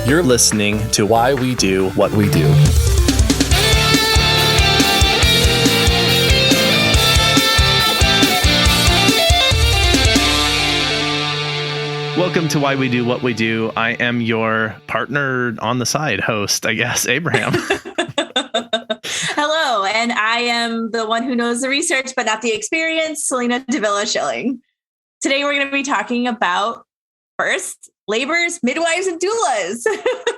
You're listening to Why We Do What We Do. Welcome to Why We Do What We Do. I am your partner on the side host, I guess, Abraham. Hello, and I am the one who knows the research, but not the experience, Selena Davila Schilling. Today, we're going to be talking about births, labors, midwives, and doulas.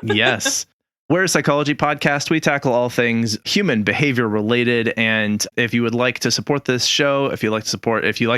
Yes. We're a psychology podcast. We tackle all things human behavior related. And if you would like to support this show, if you like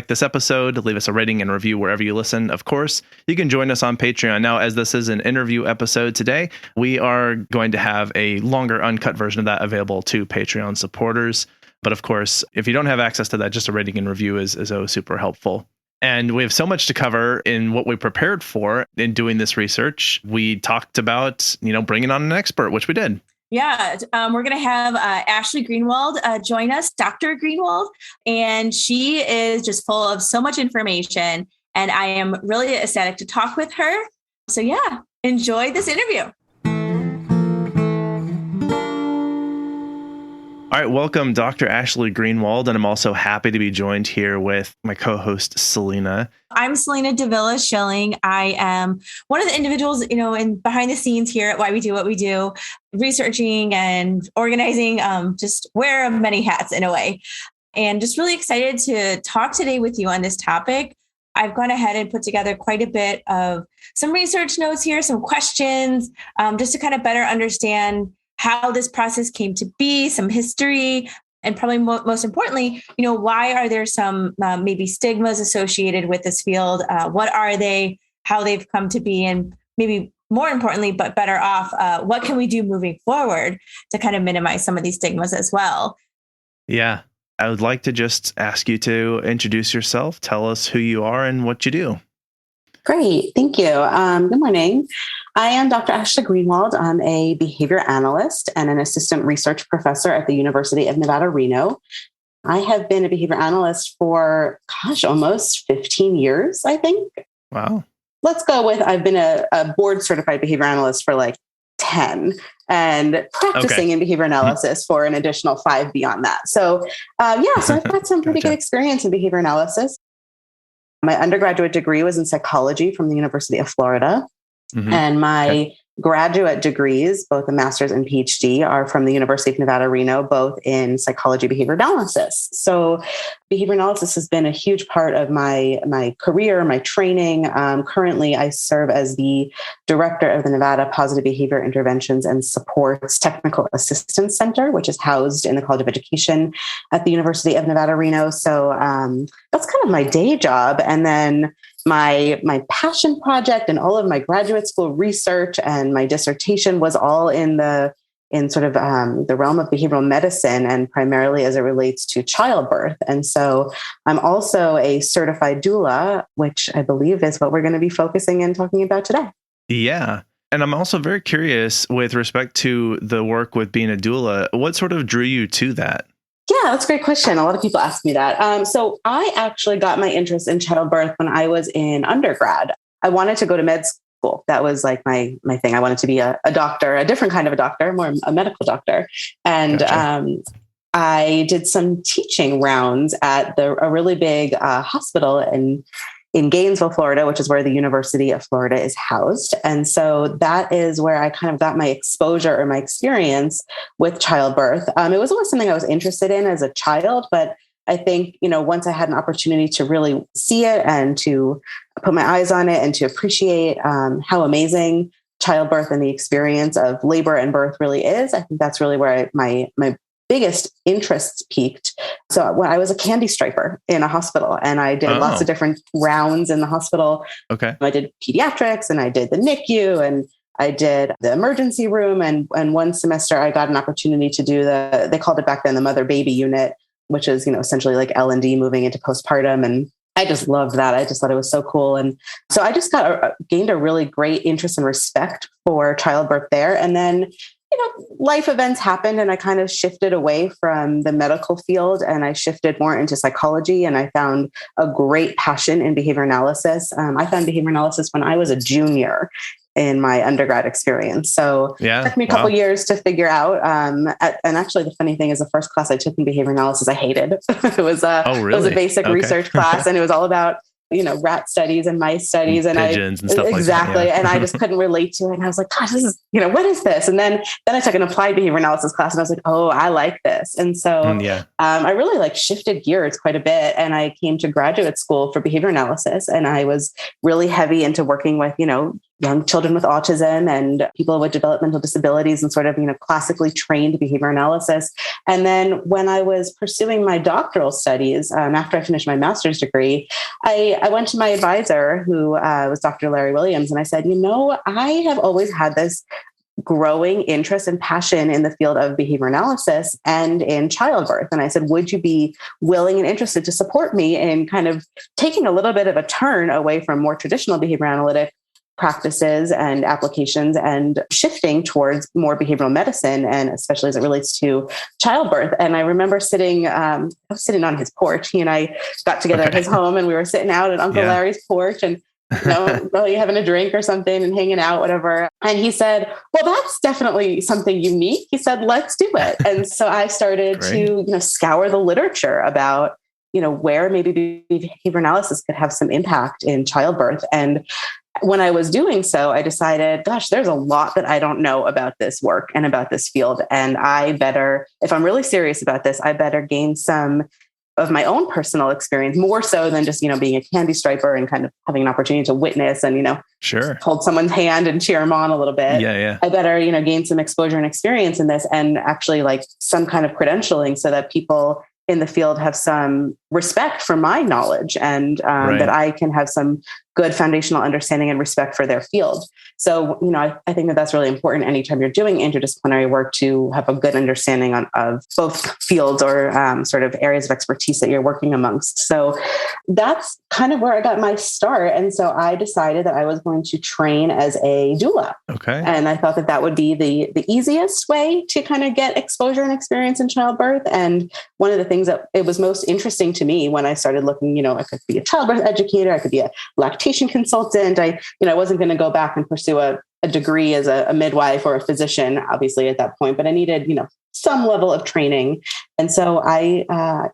this episode, leave us a rating and review wherever you listen. Of course, you can join us on Patreon. Now, as this is an interview episode today, we are going to have a longer uncut version of that available to Patreon supporters. But of course, if you don't have access to that, just a rating and review is always super helpful. And we have so much to cover in what we prepared for in doing this research. We talked about, bringing on an expert, which we did. Yeah, we're going to have Ashley Greenwald join us, Dr. Greenwald, and she is just full of so much information. And I am really ecstatic to talk with her. So yeah, enjoy this interview. All right, welcome, Dr. Ashley Greenwald, and I'm also happy to be joined here with my co-host, Selena. I'm Selena Davila Schilling. I am one of the individuals, in behind the scenes here at Why We Do What We Do, researching and organizing, just wear many hats in a way. And just really excited to talk today with you on this topic. I've gone ahead and put together quite a bit of some research notes here, some questions, just to kind of better understand how this process came to be, some history, and probably most importantly, why are there some maybe stigmas associated with this field? What are they, how they've come to be, and maybe more importantly, but better off, what can we do moving forward to kind of minimize some of these stigmas as well? Yeah, I would like to just ask you to introduce yourself, tell us who you are and what you do. Great. Thank you. Good morning. I am Dr. Ashley Greenwald. I'm a behavior analyst and an assistant research professor at the University of Nevada, Reno. I have been a behavior analyst for, almost 15 years, I think. Wow. Let's go with, I've been a board certified behavior analyst for like 10 and practicing in behavior analysis for an additional 5 beyond that. So so I've got some pretty good experience in behavior analysis. My undergraduate degree was in psychology from the University of Florida. Mm-hmm. And my graduate degrees, both a master's and PhD, are from the University of Nevada, Reno, both in psychology behavior analysis. So behavior analysis has been a huge part of my career, my training. Currently, I serve as the director of the Nevada Positive Behavior Interventions and Supports Technical Assistance Center, which is housed in the College of Education at the University of Nevada, Reno. So that's kind of my day job. And then my passion project and all of my graduate school research and my dissertation was all in the realm of behavioral medicine, and primarily as it relates to childbirth. And so I'm also a certified doula, which I believe is what we're going to be focusing and talking about today. Yeah. And I'm also very curious with respect to the work with being a doula, what sort of drew you to that? Yeah, that's a great question. A lot of people ask me that. So I actually got my interest in childbirth when I was in undergrad. I wanted to go to med school. That was like my thing. I wanted to be a doctor, a different kind of a doctor, more a medical doctor. And gotcha. I did some teaching rounds at a really big hospital in Gainesville, Florida, which is where the University of Florida is housed. And so that is where I kind of got my exposure or my experience with childbirth. It was always something I was interested in as a child, but I think, once I had an opportunity to really see it and to put my eyes on it and to appreciate how amazing childbirth and the experience of labor and birth really is, I think that's really where my biggest interests peaked. So when I was a candy striper in a hospital, and I did lots of different rounds in the hospital. Okay. I did pediatrics, and I did the NICU, and I did the emergency room. And one semester I got an opportunity to do they called it back then the mother baby unit, which is, essentially like L&D moving into postpartum. And I just loved that. I just thought it was so cool. And so I just gained a really great interest and respect for childbirth there. And then life events happened, and I kind of shifted away from the medical field, and I shifted more into psychology, and I found a great passion in behavior analysis. I found behavior analysis when I was a junior in my undergrad experience. So it took me a couple years to figure out. And actually the funny thing is the first class I took in behavior analysis, I hated. It was a basic research class, and it was all about, rat studies and mice studies and pigeons and stuff exactly. Like that, and I just couldn't relate to it. And I was like, gosh, this is, what is this? And then I took an applied behavior analysis class and I was like, oh, I like this. And so I really shifted gears quite a bit. And I came to graduate school for behavior analysis. And I was really heavy into working with, young children with autism and people with developmental disabilities and sort of, classically trained behavior analysis. And then when I was pursuing my doctoral studies, after I finished my master's degree, I went to my advisor, who was Dr. Larry Williams. And I said, I have always had this growing interest and passion in the field of behavior analysis and in childbirth. And I said, would you be willing and interested to support me in kind of taking a little bit of a turn away from more traditional behavior analytic practices and applications and shifting towards more behavioral medicine, and especially as it relates to childbirth. And I remember I was sitting on his porch. He and I got together at his home, and we were sitting out at Uncle Larry's porch and probably having a drink or something and hanging out, whatever. And he said, well, that's definitely something unique. He said, let's do it. And so I started to, scour the literature about, where maybe behavior analysis could have some impact in childbirth. And when I was doing so, I decided, gosh, there's a lot that I don't know about this work and about this field. And I better, if I'm really serious about this, I better gain some of my own personal experience, more so than just, being a candy striper and kind of having an opportunity to witness and, hold someone's hand and cheer them on a little bit. I better, gain some exposure and experience in this, and actually some kind of credentialing so that people in the field have some respect for my knowledge and that I can have some good foundational understanding and respect for their field. So, I think that that's really important anytime you're doing interdisciplinary work, to have a good understanding of both fields or sort of areas of expertise that you're working amongst. So that's kind of where I got my start. And so I decided that I was going to train as a doula. Okay. And I thought that that would be the easiest way to kind of get exposure and experience in childbirth. And one of the things that it was most interesting to me when I started looking, I could be a childbirth educator, I could be a lactation consultant. I wasn't going to go back and pursue a degree as a midwife or a physician, obviously at that point, but I needed, some level of training. And so I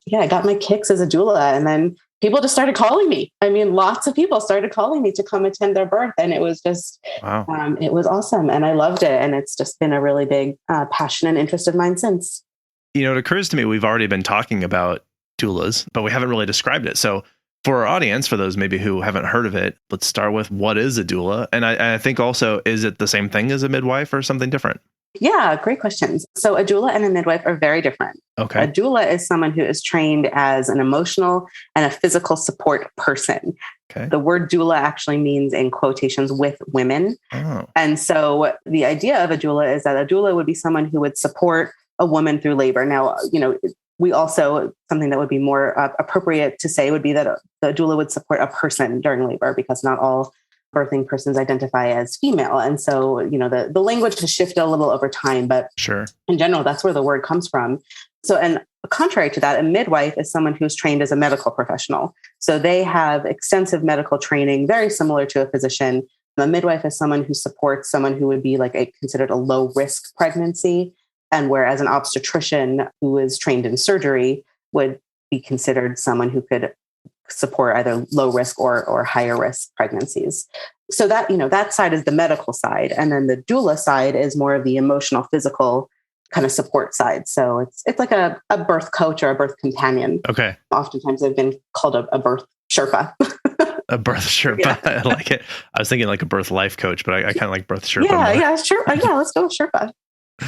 got my kicks as a doula, and then people just started calling me. I mean, lots of people started calling me to come attend their birth. And it was just, it was awesome. And I loved it. And it's just been a really big passion and interest of mine since. It occurs to me, we've already been talking about doulas, but we haven't really described it. So for our audience, for those maybe who haven't heard of it, let's start with, what is a doula? And I think also, is it the same thing as a midwife or something different? Yeah, great questions. So a doula and a midwife are very different. Okay. A doula is someone who is trained as an emotional and a physical support person. Okay. The word doula actually means, in quotations, with women. Oh. And so the idea of a doula is that a doula would be someone who would support a woman through labor. Now, we also, something that would be more appropriate to say would be that the doula would support a person during labor, because not all birthing persons identify as female. And so, the language has shifted a little over time, but in general, that's where the word comes from. So, and contrary to that, a midwife is someone who's trained as a medical professional. So they have extensive medical training, very similar to a physician. A midwife is someone who supports someone who would be considered a low risk pregnancy. And whereas an obstetrician who is trained in surgery would be considered someone who could support either low risk or higher risk pregnancies. So that, that side is the medical side. And then the doula side is more of the emotional, physical kind of support side. So it's like a birth coach or a birth companion. Okay. Oftentimes I've been called a birth Sherpa. A birth Sherpa. Yeah. I like it. I was thinking like a birth life coach, but I kind of like birth Sherpa. Yeah, sure. Yeah, let's go with Sherpa.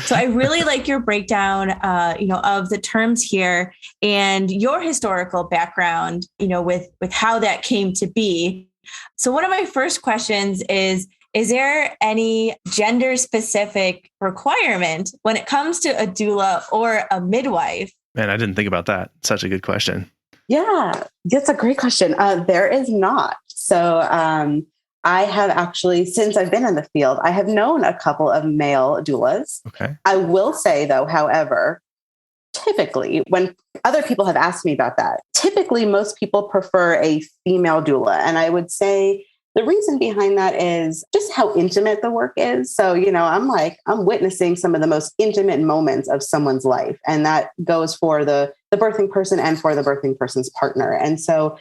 So I really like your breakdown, of the terms here and your historical background, with how that came to be. So one of my first questions is there any gender specific requirement when it comes to a doula or a midwife? Man, I didn't think about that. Such a good question. Yeah, that's a great question. There is not. So, I have actually, since I've been in the field, I have known a couple of male doulas. Okay. I will say, though, however, typically when other people have asked me about that, typically most people prefer a female doula. And I would say the reason behind that is just how intimate the work is. So, I'm witnessing some of the most intimate moments of someone's life. And that goes for the birthing person and for the birthing person's partner. And so,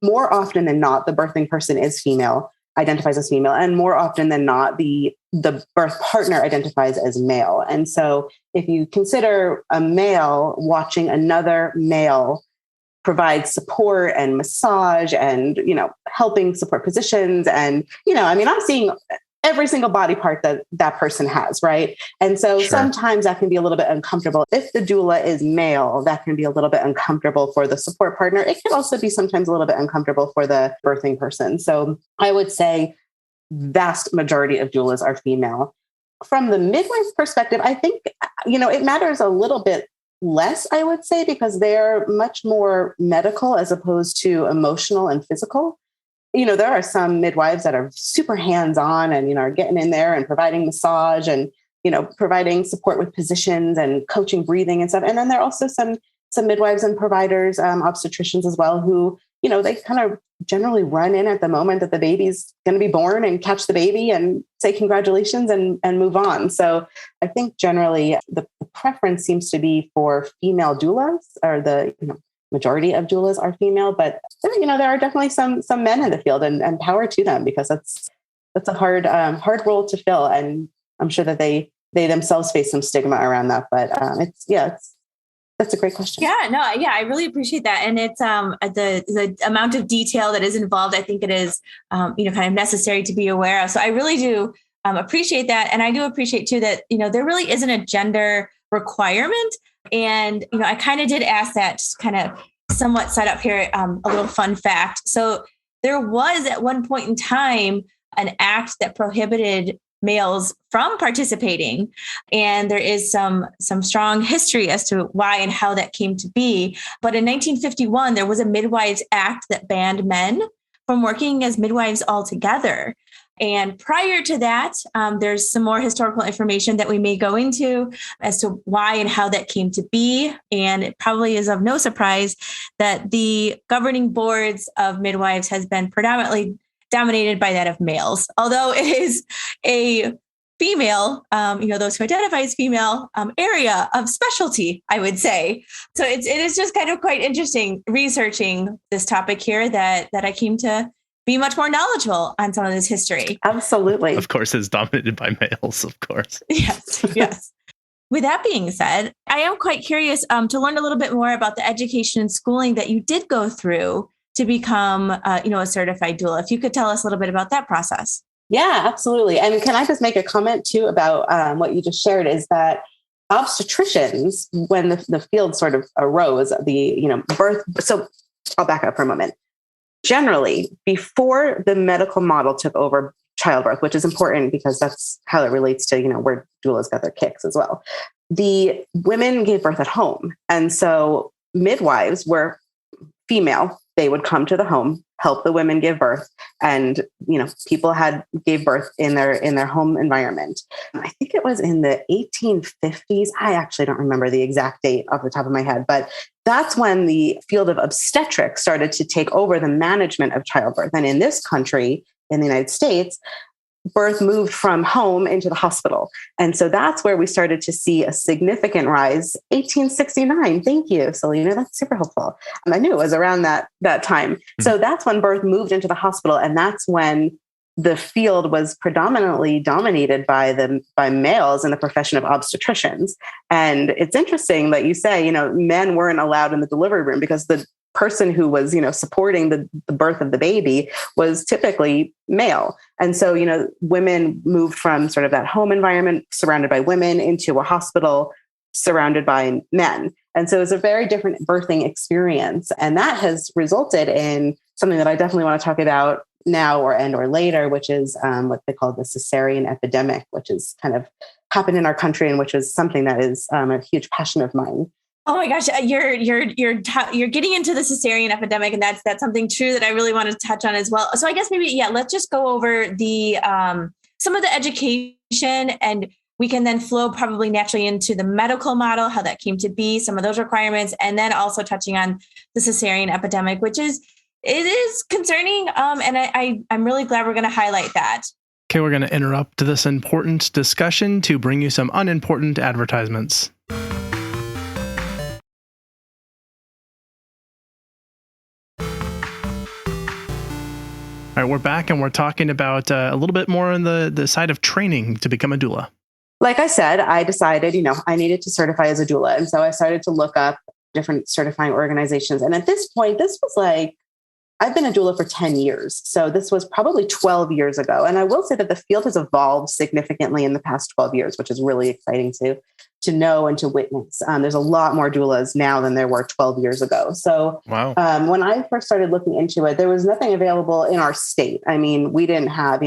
more often than not, the birthing person is female, identifies as female, and more often than not, the birth partner identifies as male. And so if you consider a male watching another male provide support and massage and, helping support positions. And, I'm seeing every single body part that person has, right? And so sometimes that can be a little bit uncomfortable. If the doula is male, that can be a little bit uncomfortable for the support partner. It can also be sometimes a little bit uncomfortable for the birthing person. So I would say vast majority of doulas are female. From the midwife perspective, I think, it matters a little bit less, I would say, because they're much more medical as opposed to emotional and physical. There are some midwives that are super hands-on and, are getting in there and providing massage and, providing support with positions and coaching breathing and stuff. And then there are also some midwives and providers, obstetricians as well, who, they kind of generally run in at the moment that the baby's going to be born and catch the baby and say congratulations and move on. So I think generally the preference seems to be for female doulas, or the majority of doulas are female, but there are definitely some men in the field, and power to them, because that's a hard role to fill. And I'm sure that they themselves face some stigma around that, but that's a great question. I really appreciate that. And it's the amount of detail that is involved. I think it is, kind of necessary to be aware of. So I really do appreciate that. And I do appreciate too that, there really isn't a gender requirement. And, I kind of did ask that, just kind of somewhat set up here, a little fun fact. So there was at one point in time an act that prohibited males from participating. And there is some strong history as to why and how that came to be. But in 1951, there was a Midwives Act that banned men from working as midwives altogether. And prior to that, there's some more historical information that we may go into as to why and how that came to be. And it probably is of no surprise that the governing boards of midwives has been predominantly dominated by that of males, although it is a female, those who identify as female area of specialty, I would say. So it is just kind of quite interesting researching this topic here that I came to be much more knowledgeable on some of this history. Absolutely. Of course, it's dominated by males, of course. Yes. With that being said, I am quite curious to learn a little bit more about the education and schooling that you did go through to become, a certified doula. If you could tell us a little bit about that process. Yeah, absolutely. And can I just make a comment too about what you just shared, is that obstetricians, when the field sort of arose, birth. So I'll back up for a moment. Generally, before the medical model took over childbirth, which is important because that's how it relates to, where doulas got their kicks as well. The women gave birth at home. And so midwives were female. They would come to the home, help the women give birth. And, people gave birth in their home environment. I think it was in the 1850s. I actually don't remember the exact date off the top of my head, but that's when the field of obstetrics started to take over the management of childbirth. And in this country, in the United States, birth moved from home into the hospital. And so that's where we started to see a significant rise. 1869. Thank you, Selena. That's super helpful. And I knew it was around that time. So that's when birth moved into the hospital. And that's when the field was predominantly dominated by males in the profession of obstetricians. And it's interesting that you say, men weren't allowed in the delivery room, because the person who was, supporting the birth of the baby was typically male. And so, women moved from sort of that home environment surrounded by women into a hospital surrounded by men. And so it was a very different birthing experience. And that has resulted in something that I definitely want to talk about now or later, which is what they call the cesarean epidemic, which is kind of happened in our country and which is something that is a huge passion of mine. Oh my gosh, you're getting into the cesarean epidemic, and that's something true that I really want to touch on as well. So I guess maybe let's just go over the some of the education, and we can then flow probably naturally into the medical model, how that came to be, some of those requirements, and then also touching on the cesarean epidemic, which is It is concerning. And I'm really glad we're going to highlight that. Okay, we're going to interrupt this important discussion to bring you some unimportant advertisements. All right, we're back and we're talking about a little bit more on the side of training to become a doula. Like I said, I decided, I needed to certify as a doula. And so I started to look up different certifying organizations. And at this point, this was like, I've been a doula for 10 years. So this was probably 12 years ago. And I will say that the field has evolved significantly in the past 12 years, which is really exciting to know and to witness. There's a lot more doulas now than there were 12 years ago. So wow. When I first started looking into it, there was nothing available in our state. I mean, we didn't have,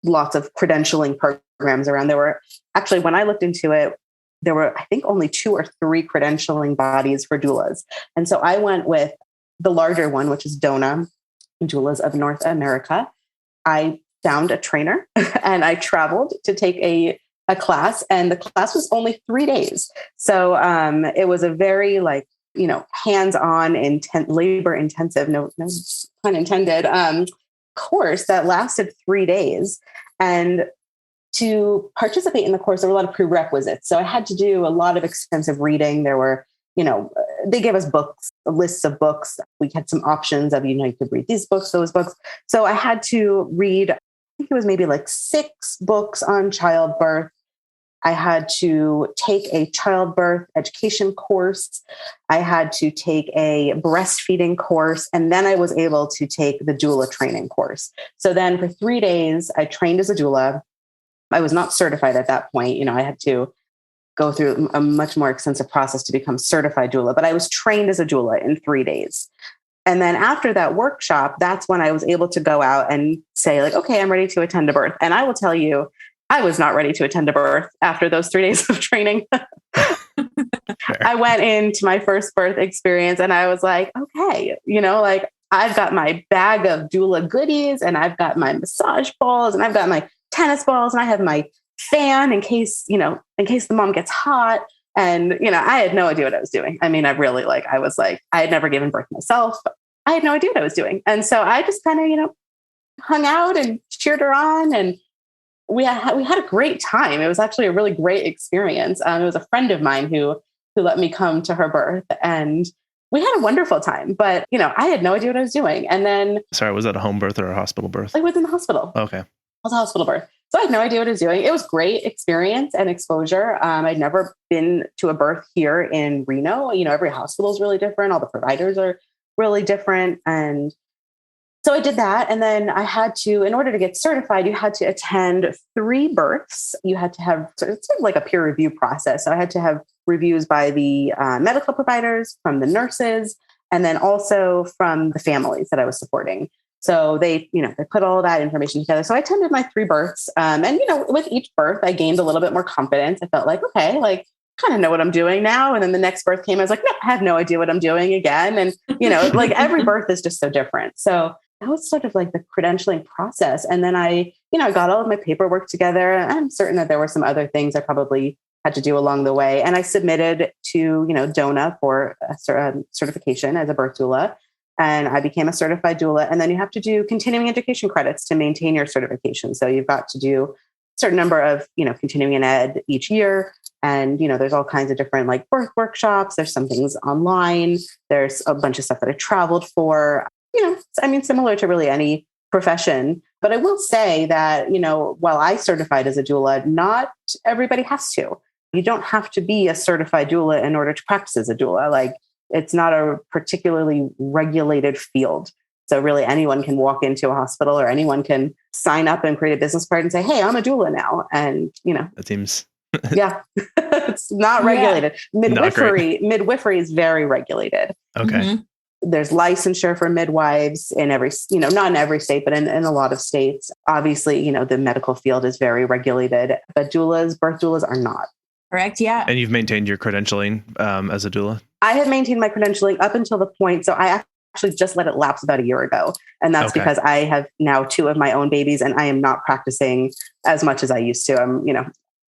lots of credentialing programs around. There were actually, when I looked into it, there were, I think, only 2 or 3 credentialing bodies for doulas. And so I went with the larger one, which is DONA, Doulas of North America. I found a trainer and I traveled to take a class, and the class was only 3 days. So it was a very hands-on, labor intensive, no pun intended, course that lasted 3 days. And to participate in the course, there were a lot of prerequisites. So I had to do a lot of extensive reading. There were, they gave us books, lists of books. We had some options of, you could read these books, those books. So I had to read, I think it was maybe 6 books on childbirth. I had to take a childbirth education course. I had to take a breastfeeding course. And then I was able to take the doula training course. So then for 3 days, I trained as a doula. I was not certified at that point. I had to go through a much more extensive process to become certified doula, but I was trained as a doula in 3 days. And then after that workshop, that's when I was able to go out and say okay, I'm ready to attend a birth. And I will tell you, I was not ready to attend a birth after those 3 days of training. I went into my first birth experience and I was like, okay, I've got my bag of doula goodies and I've got my massage balls and I've got my tennis balls and I have my fan in case the mom gets hot. And, I had no idea what I was doing. I mean, I really I had never given birth myself. I had no idea what I was doing. And so I just kind of, hung out and cheered her on, and we had a great time. It was actually a really great experience. It was a friend of mine who let me come to her birth, and we had a wonderful time, but I had no idea what I was doing. And then, sorry, was that a home birth or a hospital birth? I was in the hospital. Okay. It was a hospital birth. So I had no idea what I was doing. It was great experience and exposure. I'd never been to a birth here in Reno. Every hospital is really different. All the providers are really different. And so I did that. And then I had to, in order to get certified, you had to attend 3 births. You had to have, so it's sort of like a peer review process. So I had to have reviews by the medical providers, from the nurses, and then also from the families that I was supporting. So they put all of that information together. So I attended my 3 births. And, with each birth, I gained a little bit more confidence. I felt like, okay, kind of know what I'm doing now. And then the next birth came, I was like, no, I have no idea what I'm doing again. And, every birth is just so different. So that was sort of like the credentialing process. And then I got all of my paperwork together. I'm certain that there were some other things I probably had to do along the way. And I submitted to, DONA for a certification as a birth doula. And I became a certified doula. And then you have to do continuing education credits to maintain your certification. So you've got to do a certain number of, continuing ed each year. And, there's all kinds of different birth workshops. There's some things online. There's a bunch of stuff that I traveled for, similar to really any profession. But I will say that, while I certified as a doula, not everybody has to. You don't have to be a certified doula in order to practice as a doula. It's not a particularly regulated field. So really anyone can walk into a hospital, or anyone can sign up and create a business card and say, hey, I'm a doula now. And, that seems yeah, it's not regulated. Yeah. Midwifery is very regulated. Okay. Mm-hmm. There's licensure for midwives in every, not in every state, but in a lot of states. Obviously, the medical field is very regulated, but birth doulas are not. Correct. Yeah. And you've maintained your credentialing as a doula? I have maintained my credentialing up until the point. So I actually just let it lapse about a year ago. And that's because I have now 2 of my own babies, and I am not practicing as much as I used to.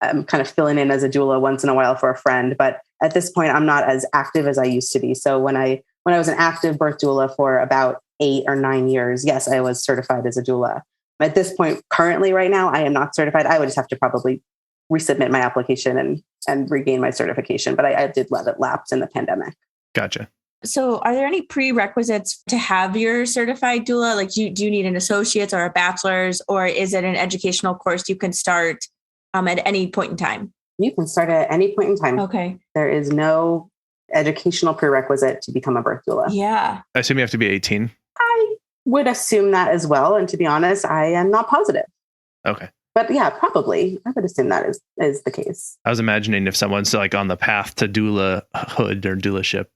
I'm kind of filling in as a doula once in a while for a friend, but at this point I'm not as active as I used to be. So when I was an active birth doula for about 8 or 9 years, yes, I was certified as a doula. At this point, currently, right now, I am not certified. I would just have to probably resubmit my application and regain my certification. But I did let it lapse in the pandemic. Gotcha. So are there any prerequisites to have your certified doula? Like, do you need an associate's or a bachelor's, or is it an educational course you can start at any point in time? You can start at any point in time. Okay. There is no educational prerequisite to become a birth doula. Yeah. I assume you have to be 18. I would assume that as well. And to be honest, I am not positive. Okay. But yeah, probably. I would assume that is the case. I was imagining if someone's like on the path to doulahood or doulaship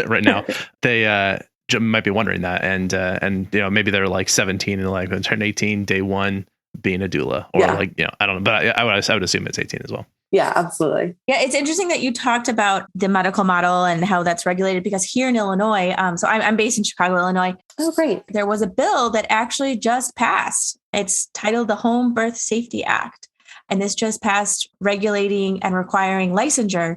right now, they might be wondering that. And maybe they're like 17 and like turn 18 day one being a doula, or I don't know, but I would assume it's 18 as well. Yeah, absolutely. Yeah, it's interesting that you talked about the medical model and how that's regulated, because here in Illinois, so I'm based in Chicago, Illinois. Oh, great. There was a bill that actually just passed. It's titled the Home Birth Safety Act. And this just passed regulating and requiring licensure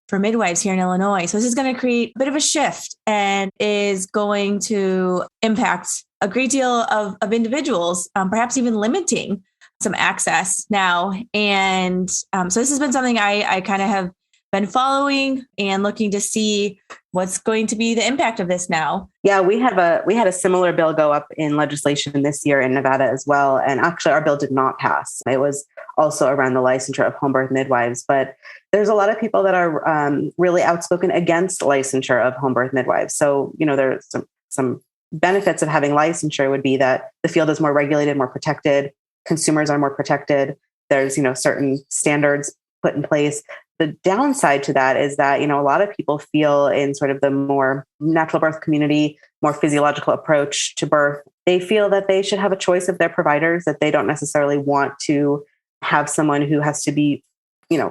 for midwives here in Illinois. So this is going to create a bit of a shift and is going to impact a great deal of individuals, perhaps even limiting some access now. And so this has been something I kind of have been following and looking to see what's going to be the impact of this now. Yeah, we had a similar bill go up in legislation this year in Nevada as well. And actually our bill did not pass. It was also around the licensure of home birth midwives. But there's a lot of people that are really outspoken against licensure of home birth midwives. So, there's some benefits of having licensure would be that the field is more regulated, more protected. Consumers are more protected. There's, certain standards put in place. The downside to that is that, a lot of people feel in sort of the more natural birth community, more physiological approach to birth, they feel that they should have a choice of their providers, that they don't necessarily want to have someone who has to be,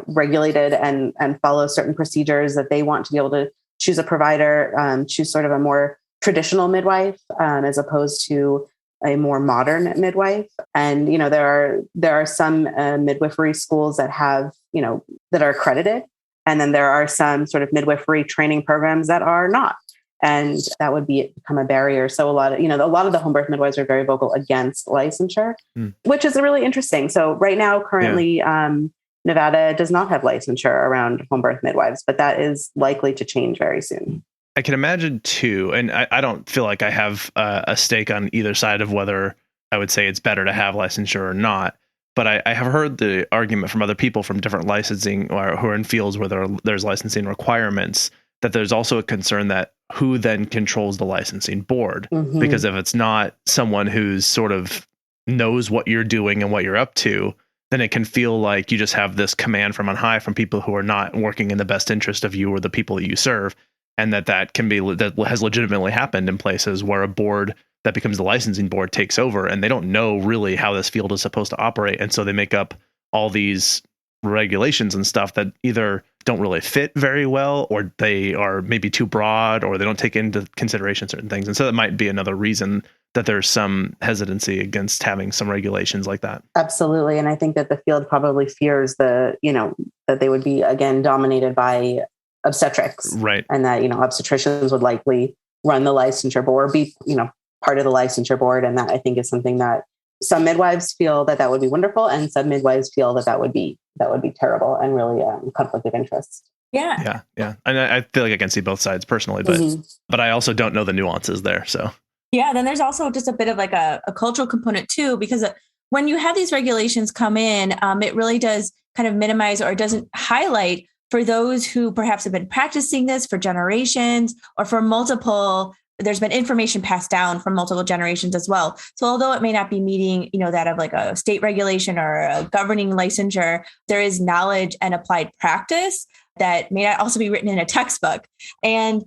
regulated and follow certain procedures, that they want to be able to choose a provider, choose sort of a more traditional midwife, as opposed to a more modern midwife. And, there are some midwifery schools that have, that are accredited. And then there are some sort of midwifery training programs that are not. And that would become a barrier. So a lot of the home birth midwives are very vocal against licensure, which is really interesting. So right now, currently, Nevada does not have licensure around home birth midwives, but that is likely to change very soon. I can imagine too, and I don't feel like I have a stake on either side of whether I would say it's better to have licensure or not. But I have heard the argument from other people from different licensing or who are in fields where there's licensing requirements, that there's also a concern that who then controls the licensing board. Mm-hmm. Because if it's not someone who's sort of knows what you're doing and what you're up to, then it can feel like you just have this command from on high from people who are not working in the best interest of you or the people that you serve. And that has legitimately happened in places where a board that becomes the licensing board takes over and they don't know really how this field is supposed to operate. And so they make up all these regulations and stuff that either don't really fit very well, or they are maybe too broad, or they don't take into consideration certain things. And so that might be another reason that there's some hesitancy against having some regulations like that. Absolutely. And I think that the field probably fears that they would be, again, dominated by obstetrics. Right. And that, obstetricians would likely run the licensure board, be, part of the licensure board. And that, I think, is something that some midwives feel that would be wonderful. And some midwives feel that would be terrible and really conflict of interest. Yeah. Yeah. And I feel like I can see both sides personally, but I also don't know the nuances there. So yeah, then there's also just a bit of like a cultural component too, because when you have these regulations come in, it really does kind of minimize, or it doesn't highlight for those who perhaps have been practicing this for generations, or for there's been information passed down from multiple generations as well. So although it may not be meeting, that of like a state regulation or a governing licensure, there is knowledge and applied practice that may not also be written in a textbook. And,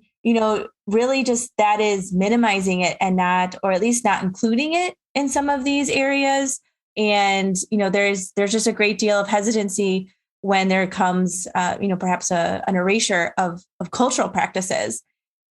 really just that is minimizing it and not, or at least not including it in some of these areas. And, there's just a great deal of hesitancy when there comes, perhaps an erasure of cultural practices.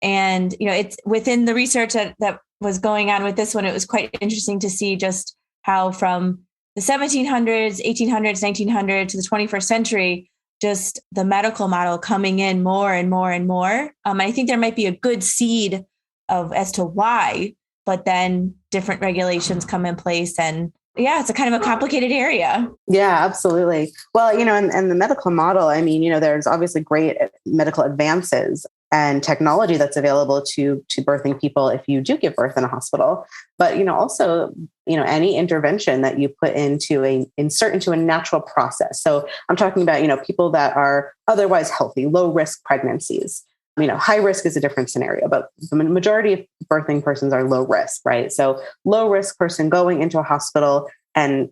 And, it's within the research that was going on with this one, it was quite interesting to see just how from the 1700s, 1800s, 1900s to the 21st century, just the medical model coming in more and more and more. I think there might be a good seed as to why but then different regulations come in place. And yeah, it's a kind of a complicated area. Yeah, absolutely. Well, and the medical model, I mean, there's obviously great medical advances and technology that's available to birthing people if you do give birth in a hospital. But, also, any intervention that you put insert into a natural process. So I'm talking about, people that are otherwise healthy, low risk pregnancies. High risk is a different scenario, but the majority of birthing persons are low risk, right? So low risk person going into a hospital and,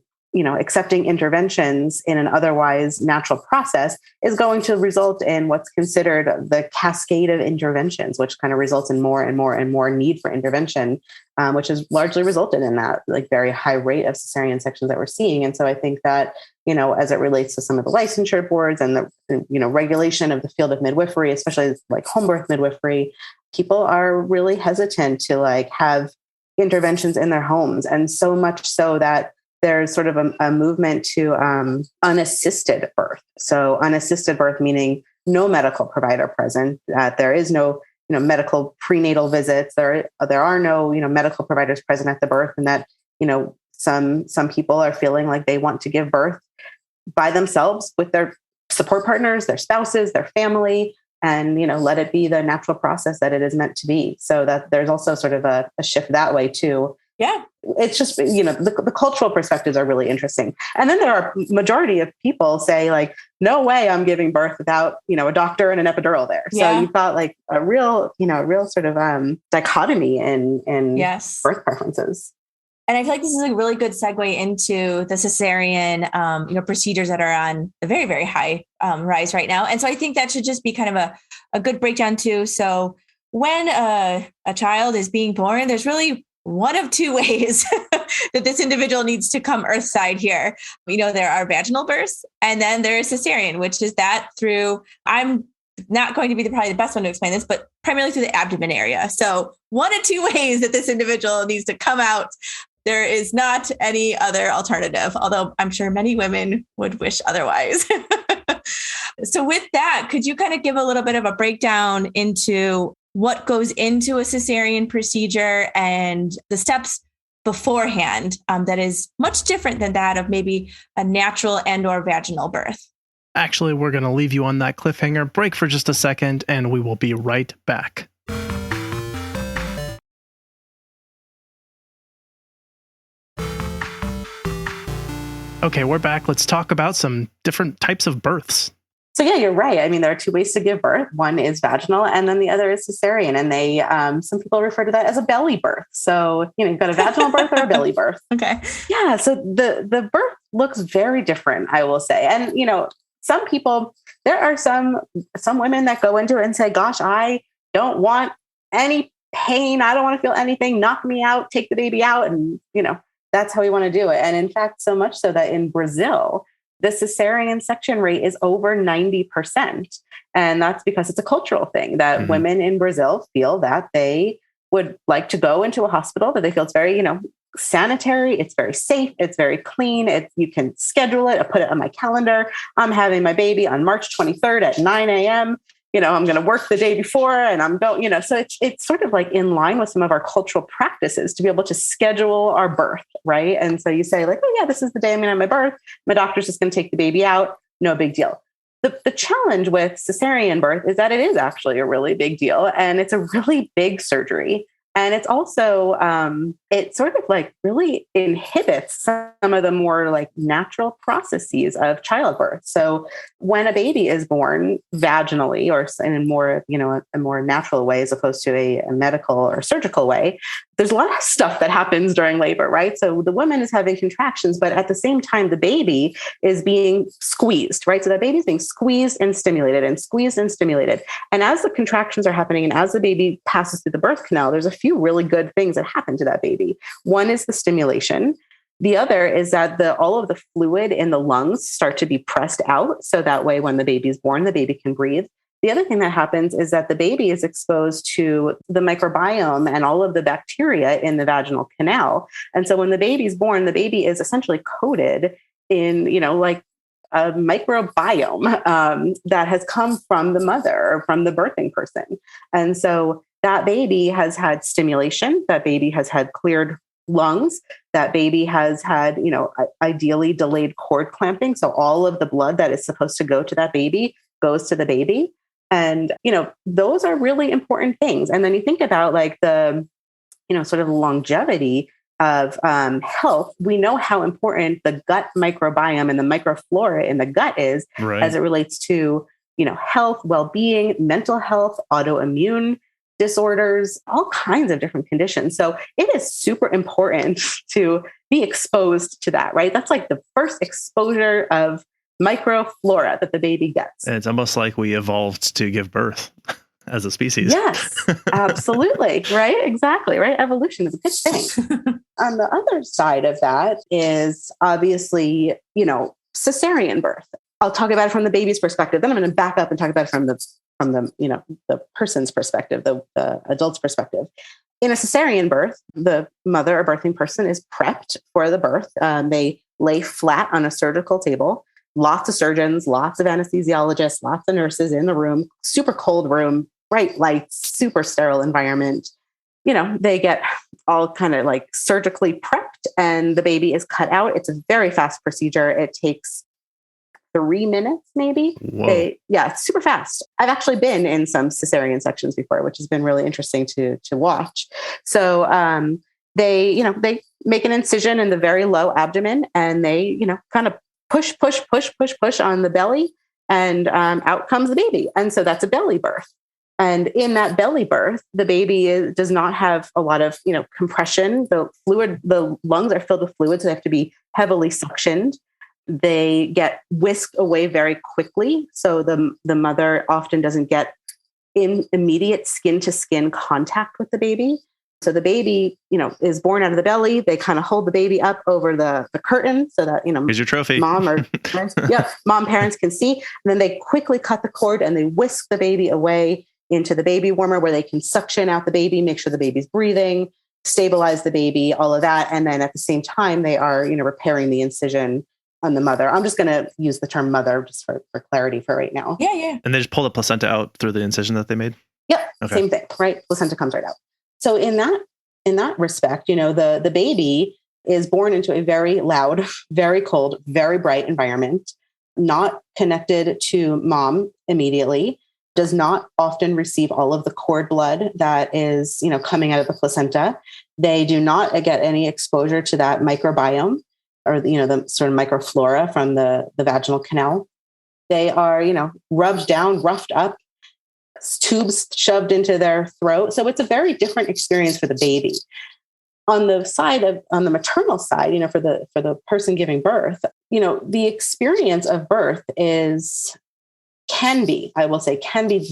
accepting interventions in an otherwise natural process is going to result in what's considered the cascade of interventions, which kind of results in more and more and more need for intervention, which has largely resulted in that like very high rate of cesarean sections that we're seeing. And so I think that, as it relates to some of the licensure boards and the, regulation of the field of midwifery, especially like home birth midwifery, people are really hesitant to like have interventions in their homes. And so much so that there's sort of a movement to unassisted birth. So unassisted birth, meaning no medical provider present. There is no, medical prenatal visits. There are no, medical providers present at the birth, and that, some people are feeling like they want to give birth by themselves with their support partners, their spouses, their family, and, let it be the natural process that it is meant to be. So that there's also sort of a shift that way too. Yeah. It's just, the cultural perspectives are really interesting. And then there are majority of people say like, no way I'm giving birth without, a doctor and an epidural there. Yeah. So you've got like a real sort of dichotomy in yes. birth preferences. And I feel like this is a really good segue into the cesarean, procedures that are on a very, very high rise right now. And so I think that should just be kind of a good breakdown too. So when a child is being born, there's really one of two ways that this individual needs to come earthside here. There are vaginal births, and then there is cesarean, which is that through, I'm not going to be probably the best one to explain this, but primarily through the abdomen area. So one of two ways that this individual needs to come out. There is not any other alternative, although I'm sure many women would wish otherwise. So with that, could you kind of give a little bit of a breakdown into what goes into a cesarean procedure and the steps beforehand that is much different than that of maybe a natural and or vaginal birth? Actually, we're going to leave you on that cliffhanger. Break for just a second, and we will be right back. Okay, we're back. Let's talk about some different types of births. So yeah, you're right. I mean, there are two ways to give birth. One is vaginal, and then the other is cesarean. And they, some people refer to that as a belly birth. So, you've got a vaginal birth or a belly birth. Okay. Yeah. So the birth looks very different, I will say. And, some people, there are some women that go into it and say, gosh, I don't want any pain. I don't want to feel anything. Knock me out, take the baby out. And, that's how we want to do it. And in fact, so much so that in Brazil, the cesarean section rate is over 90%. And that's because it's a cultural thing that women in Brazil feel that they would like to go into a hospital, that they feel it's very, sanitary, it's very safe, it's very clean. You can schedule it. I put it on my calendar. I'm having my baby on March 23rd at 9 a.m. I'm going to work the day before and I'm going, so it's sort of like in line with some of our cultural practices to be able to schedule our birth. Right. And so you say like, oh yeah, this is the day I'm going to have my birth. My doctor's just going to take the baby out. No big deal. The challenge with cesarean birth is that it is actually a really big deal and it's a really big surgery. And it's also, it sort of like really inhibits some of the more like natural processes of childbirth. So when a baby is born vaginally or in a more, a more natural way, as opposed to a medical or surgical way, there's a lot of stuff that happens during labor, right? So the woman is having contractions, but at the same time, the baby is being squeezed, right? So that baby is being squeezed and stimulated and squeezed and stimulated. And as the contractions are happening and as the baby passes through the birth canal, there's a few really good things that happen to that baby. One is the stimulation. The other is that all of the fluid in the lungs start to be pressed out. So that way, when the baby is born, the baby can breathe. The other thing that happens is that the baby is exposed to the microbiome and all of the bacteria in the vaginal canal. And so when the baby's born, the baby is essentially coated in, like a microbiome that has come from the mother or from the birthing person. And so that baby has had stimulation, that baby has had cleared lungs, that baby has had, ideally delayed cord clamping. So all of the blood that is supposed to go to that baby goes to the baby. And, those are really important things. And then you think about like the, sort of longevity of health. We know how important the gut microbiome and the microflora in the gut is as it relates to, health, well-being, mental health, autoimmune disorders, all kinds of different conditions. So it is super important to be exposed to that, right? That's like the first exposure of microflora that the baby gets. And it's almost like we evolved to give birth as a species. Yes, absolutely. Right? Exactly. Right. Evolution is a good thing. On the other side of that is obviously, cesarean birth. I'll talk about it from the baby's perspective. Then I'm going to back up and talk about it from the person's perspective, the adult's perspective. In a cesarean birth, the mother or birthing person is prepped for the birth. They lay flat on a surgical table. Lots of surgeons, lots of anesthesiologists, lots of nurses in the room, super cold room, bright lights, super sterile environment. They get all kind of like surgically prepped and the baby is cut out. It's a very fast procedure. It takes 3 minutes, maybe. It's super fast. I've actually been in some cesarean sections before, which has been really interesting to watch. So they make an incision in the very low abdomen and they, kind of push on the belly and out comes the baby. And so that's a belly birth. And in that belly birth, the baby does not have a lot of, compression. The lungs are filled with fluid, so they have to be heavily suctioned. They get whisked away very quickly. So the mother often doesn't get immediate skin to skin contact with the baby. So the baby, is born out of the belly. They kind of hold the baby up over the curtain so that, here's your trophy. Mom or parents, parents can see. And then they quickly cut the cord and they whisk the baby away into the baby warmer where they can suction out the baby, make sure the baby's breathing, stabilize the baby, all of that. And then at the same time, they are, repairing the incision on the mother. I'm just going to use the term mother just for clarity for right now. Yeah. And they just pull the placenta out through the incision that they made? Yep. Okay. Same thing, right? Placenta comes right out. So in that respect, the baby is born into a very loud, very cold, very bright environment, not connected to mom immediately, does not often receive all of the cord blood that is, coming out of the placenta. They do not get any exposure to that microbiome or, the sort of microflora from the vaginal canal. They are, rubbed down, roughed up, tubes shoved into their throat. So it's a very different experience for the baby. On the maternal side, for the person giving birth, the experience of birth can be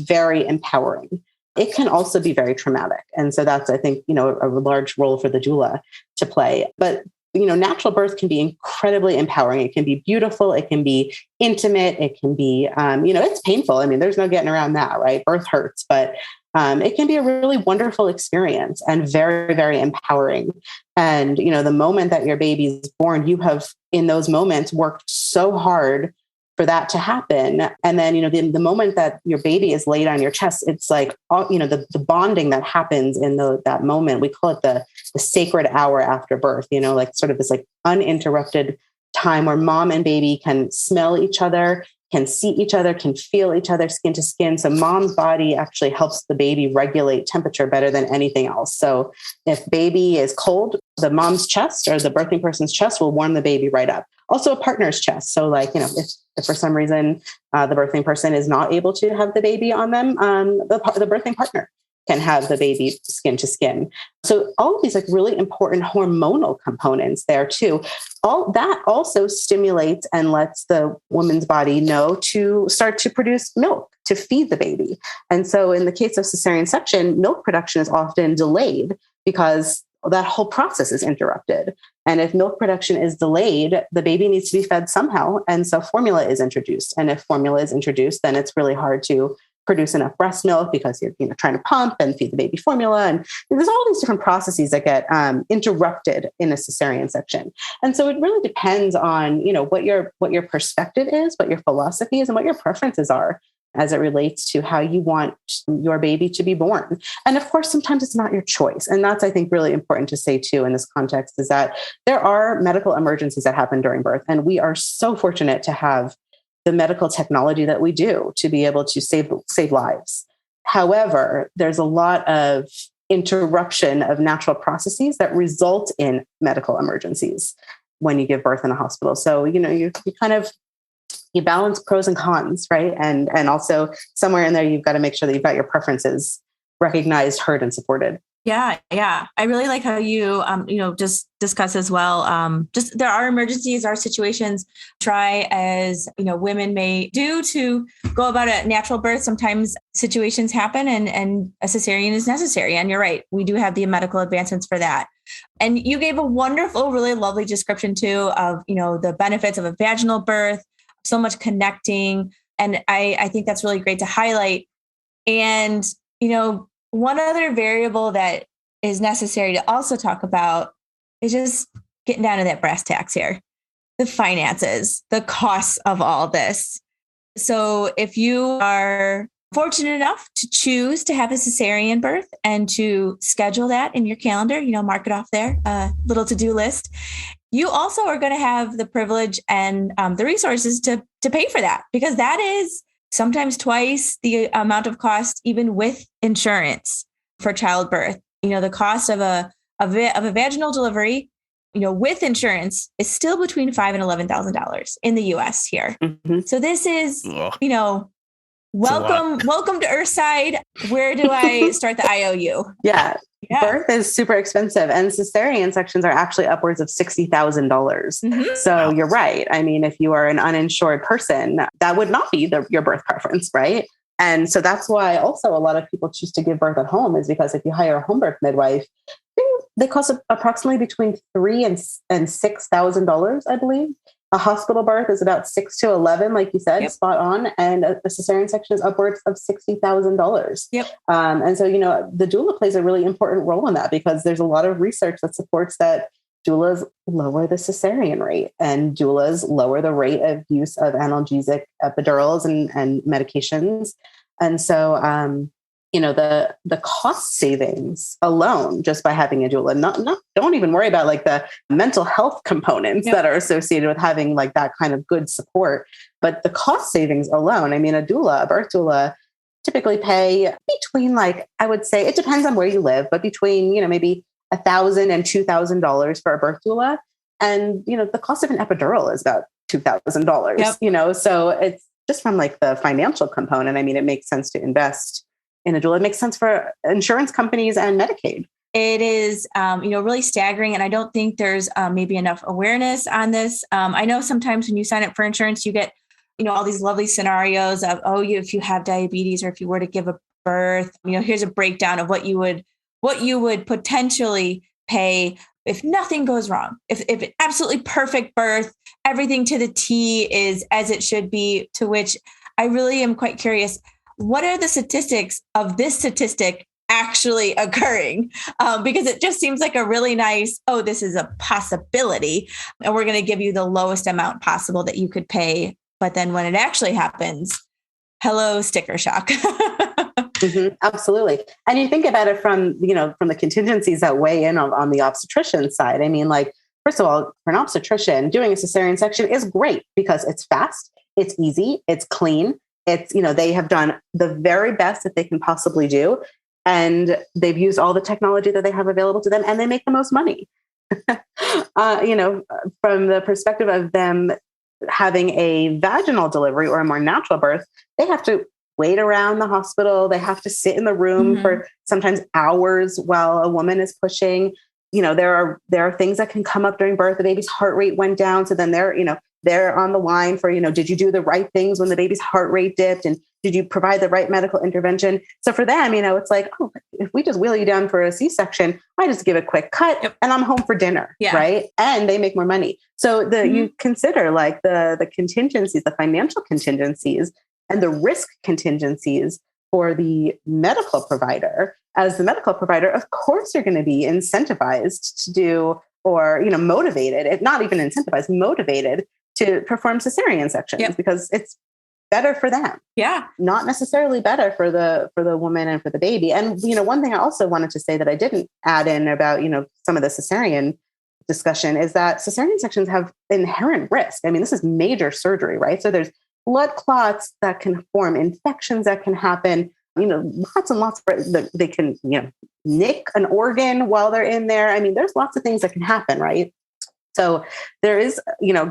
very empowering. It can also be very traumatic. And so that's, I think, a large role for the doula to play. But natural birth can be incredibly empowering. It can be beautiful. It can be intimate. It can be, it's painful. I mean, there's no getting around that, right? Birth hurts, but it can be a really wonderful experience and very, very empowering. And, the moment that your baby's born, you have in those moments worked so hard for that to happen. And then, the moment that your baby is laid on your chest, it's like, the bonding that happens in that moment, we call it the sacred hour after birth, like sort of this like uninterrupted time where mom and baby can smell each other, can see each other, can feel each other skin to skin. So mom's body actually helps the baby regulate temperature better than anything else. So if baby is cold, the mom's chest or the birthing person's chest will warm the baby right up. Also a partner's chest. So like, if for some reason the birthing person is not able to have the baby on them, the birthing partner can have the baby skin to skin. So all of these like really important hormonal components there too. All that also stimulates and lets the woman's body know to start to produce milk to feed the baby. And so in the case of cesarean section, milk production is often delayed because that whole process is interrupted. And if milk production is delayed, the baby needs to be fed somehow. And so formula is introduced. And if formula is introduced, then it's really hard to produce enough breast milk because you're trying to pump and feed the baby formula. And there's all these different processes that get interrupted in a cesarean section. And so it really depends on, what your perspective is, what your philosophy is, and what your preferences are as it relates to how you want your baby to be born. And of course, sometimes it's not your choice. And that's, I think, really important to say too in this context, is that there are medical emergencies that happen during birth. And we are so fortunate to have the medical technology that we do to be able to save lives. However, there's a lot of interruption of natural processes that result in medical emergencies when you give birth in a hospital. So, you kind of, you balance pros and cons, right? And also somewhere in there, you've got to make sure that you've got your preferences recognized, heard, and supported. Yeah. I really like how you, just discuss as well. Just there are emergencies, are situations, try as, women may do to go about a natural birth. Sometimes situations happen and a cesarean is necessary. And you're right. We do have the medical advancements for that. And you gave a wonderful, really lovely description too of, the benefits of a vaginal birth, so much connecting. And I think that's really great to highlight. And, one other variable that is necessary to also talk about is just getting down to that brass tacks here, the finances, the costs of all this. So if you are fortunate enough to choose to have a cesarean birth and to schedule that in your calendar, mark it off there, little to-do list, you also are going to have the privilege and the resources to pay for that, because that is sometimes twice the amount of cost, even with insurance for childbirth. The cost of a vaginal delivery, with insurance is still between $5,000 and $11,000 in the US here. Mm-hmm. So this is, welcome to Earthside. Where do I start the IOU? Yeah. Birth is super expensive, and cesarean sections are actually upwards of $60,000. Mm-hmm. So You're right. I mean, if you are an uninsured person, that would not be your birth preference, right? And so that's why also a lot of people choose to give birth at home, is because if you hire a home birth midwife, they cost approximately between $3,000 and $6,000, I believe. A hospital birth is about $6,000 to $11,000, like you said, spot on. And a cesarean section is upwards of $60,000. Yep. And so, the doula plays a really important role in that, because there's a lot of research that supports that doulas lower the cesarean rate, and doulas lower the rate of use of analgesic epidurals and medications. And so, the cost savings alone, just by having a doula, don't even worry about like the mental health components that are associated with having like that kind of good support. But the cost savings alone, I mean, a birth doula typically pay between, like, I would say it depends on where you live, but between, maybe $1,000 and $2,000 for a birth doula. And, the cost of an epidural is about $2,000, so it's just from like the financial component. I mean, it makes sense to invest in a doula. It makes sense for insurance companies and Medicaid. It is, really staggering. And I don't think there's maybe enough awareness on this. I know sometimes when you sign up for insurance, you get, all these lovely scenarios of, if you have diabetes or if you were to give a birth, here's a breakdown of what you would potentially pay if nothing goes wrong, if an absolutely perfect birth, everything to the T is as it should be, to which I really am quite curious. What are the statistics of this statistic actually occurring? Because it just seems like a really nice, this is a possibility, and we're going to give you the lowest amount possible that you could pay. But then when it actually happens, hello, sticker shock. Mm-hmm, absolutely. And you think about it from the contingencies that weigh in on the obstetrician side. I mean, like, first of all, for an obstetrician, doing a cesarean section is great because it's fast, it's easy, it's clean. It's, they have done the very best that they can possibly do. And they've used all the technology that they have available to them, and they make the most money. From the perspective of them having a vaginal delivery or a more natural birth, they have to wait around the hospital. They have to sit in the room for sometimes hours while a woman is pushing. There are things that can come up during birth. The baby's heart rate went down. So then they're on the line for, did you do the right things when the baby's heart rate dipped? And did you provide the right medical intervention? So for them, it's like, if we just wheel you down for a C-section, I just give a quick cut and I'm home for dinner, right? And they make more money. So you consider like the contingencies, the financial contingencies and the risk contingencies for the medical provider. As the medical provider, of course, you're going to be incentivized to do, or, motivated, if not even incentivized, motivated to perform cesarean sections because it's better for them. Yeah. Not necessarily better for the woman and for the baby. And, one thing I also wanted to say that I didn't add in about, some of the cesarean discussion is that cesarean sections have inherent risk. I mean, this is major surgery, right? So there's blood clots that can form, infections that can happen, lots and lots of, they can, nick an organ while they're in there. I mean, there's lots of things that can happen, right? So there is,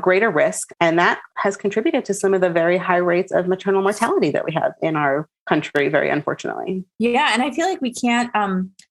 greater risk, and that has contributed to some of the very high rates of maternal mortality that we have in our country, very unfortunately. Yeah. And I feel like we can't,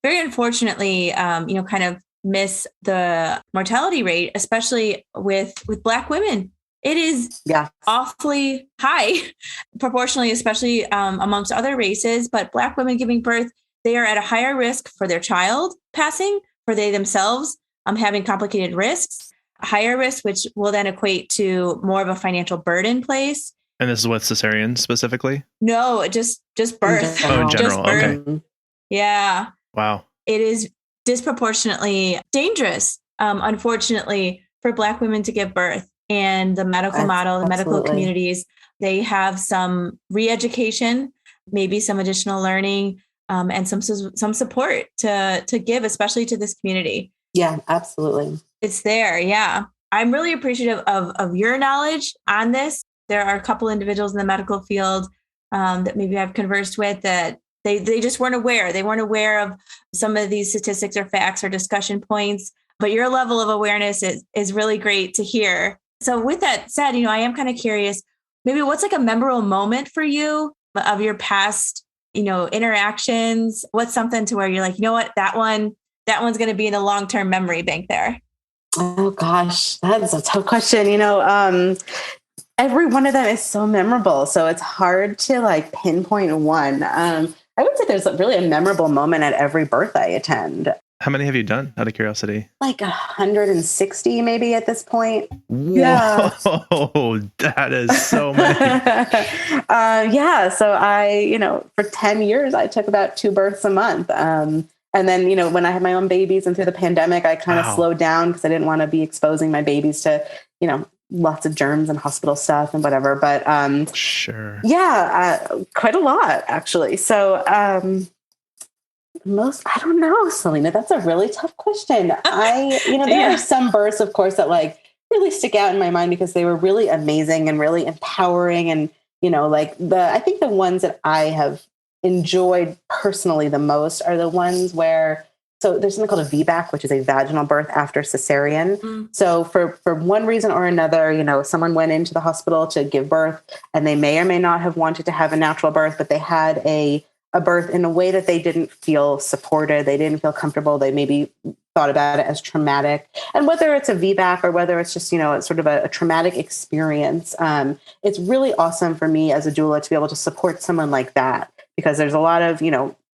very unfortunately, kind of miss the mortality rate, especially with Black women. It is awfully high proportionally, especially amongst other races, but Black women giving birth, they are at a higher risk for their child passing, for they themselves having complicated risks, higher risk, which will then equate to more of a financial burden place. And this is with cesarean specifically? No, just birth. Oh, in general. Just birth. Okay. Yeah. Wow. It is disproportionately dangerous, unfortunately, for Black women to give birth. And the medical model, the medical communities, they have some re-education, maybe some additional learning, and some support to give, especially to this community. Yeah, absolutely. It's there. Yeah. I'm really appreciative of your knowledge on this. There are a couple individuals in the medical field that maybe I've conversed with that they just weren't aware. They weren't aware of some of these statistics or facts or discussion points, but your level of awareness is really great to hear. So with that said, I am kind of curious, maybe what's like a memorable moment for you of your past, interactions? What's something to where you're like, what, that one's going to be in the long-term memory bank there? Oh gosh, that's a tough question. Every one of them is so memorable. So it's hard to pinpoint one. I would say there's really a memorable moment at every birth I attend. How many have you done, out of curiosity? 160 maybe at this point. Whoa, yeah. That is so many. So I, for 10 years, I took about 2 births a month. And then, when I had my own babies and through the pandemic, I kind of slowed down because I didn't want to be exposing my babies to, lots of germs and hospital stuff and whatever. But sure. Yeah, quite a lot, actually. So I don't know, Selena, that's a really tough question. There are some births, of course, that really stick out in my mind because they were really amazing and really empowering. And, I think the ones that I have enjoyed personally the most are the ones where, so there's something called a VBAC, which is a vaginal birth after cesarean. Mm. So for one reason or another, someone went into the hospital to give birth and they may or may not have wanted to have a natural birth, but they had a birth in a way that they didn't feel supported. They didn't feel comfortable. They maybe thought about it as traumatic. And whether it's a VBAC or whether it's just, it's sort of a traumatic experience, it's really awesome for me as a doula to be able to support someone like that, because there's a lot of,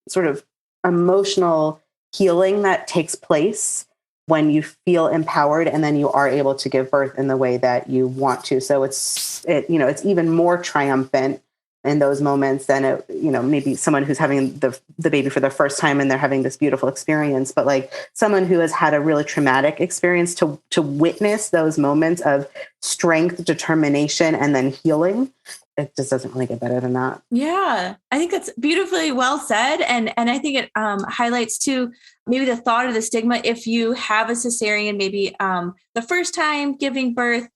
sort of emotional healing that takes place when you feel empowered and then you are able to give birth in the way that you want to. So it's even more triumphant in those moments than maybe someone who's having the baby for the first time and they're having this beautiful experience, but someone who has had a really traumatic experience to witness those moments of strength, determination, and then healing. It just doesn't really get better than that. Yeah, I think that's beautifully well said. And I think it highlights too, maybe the thought of the stigma. If you have a cesarean, maybe the first time giving birth,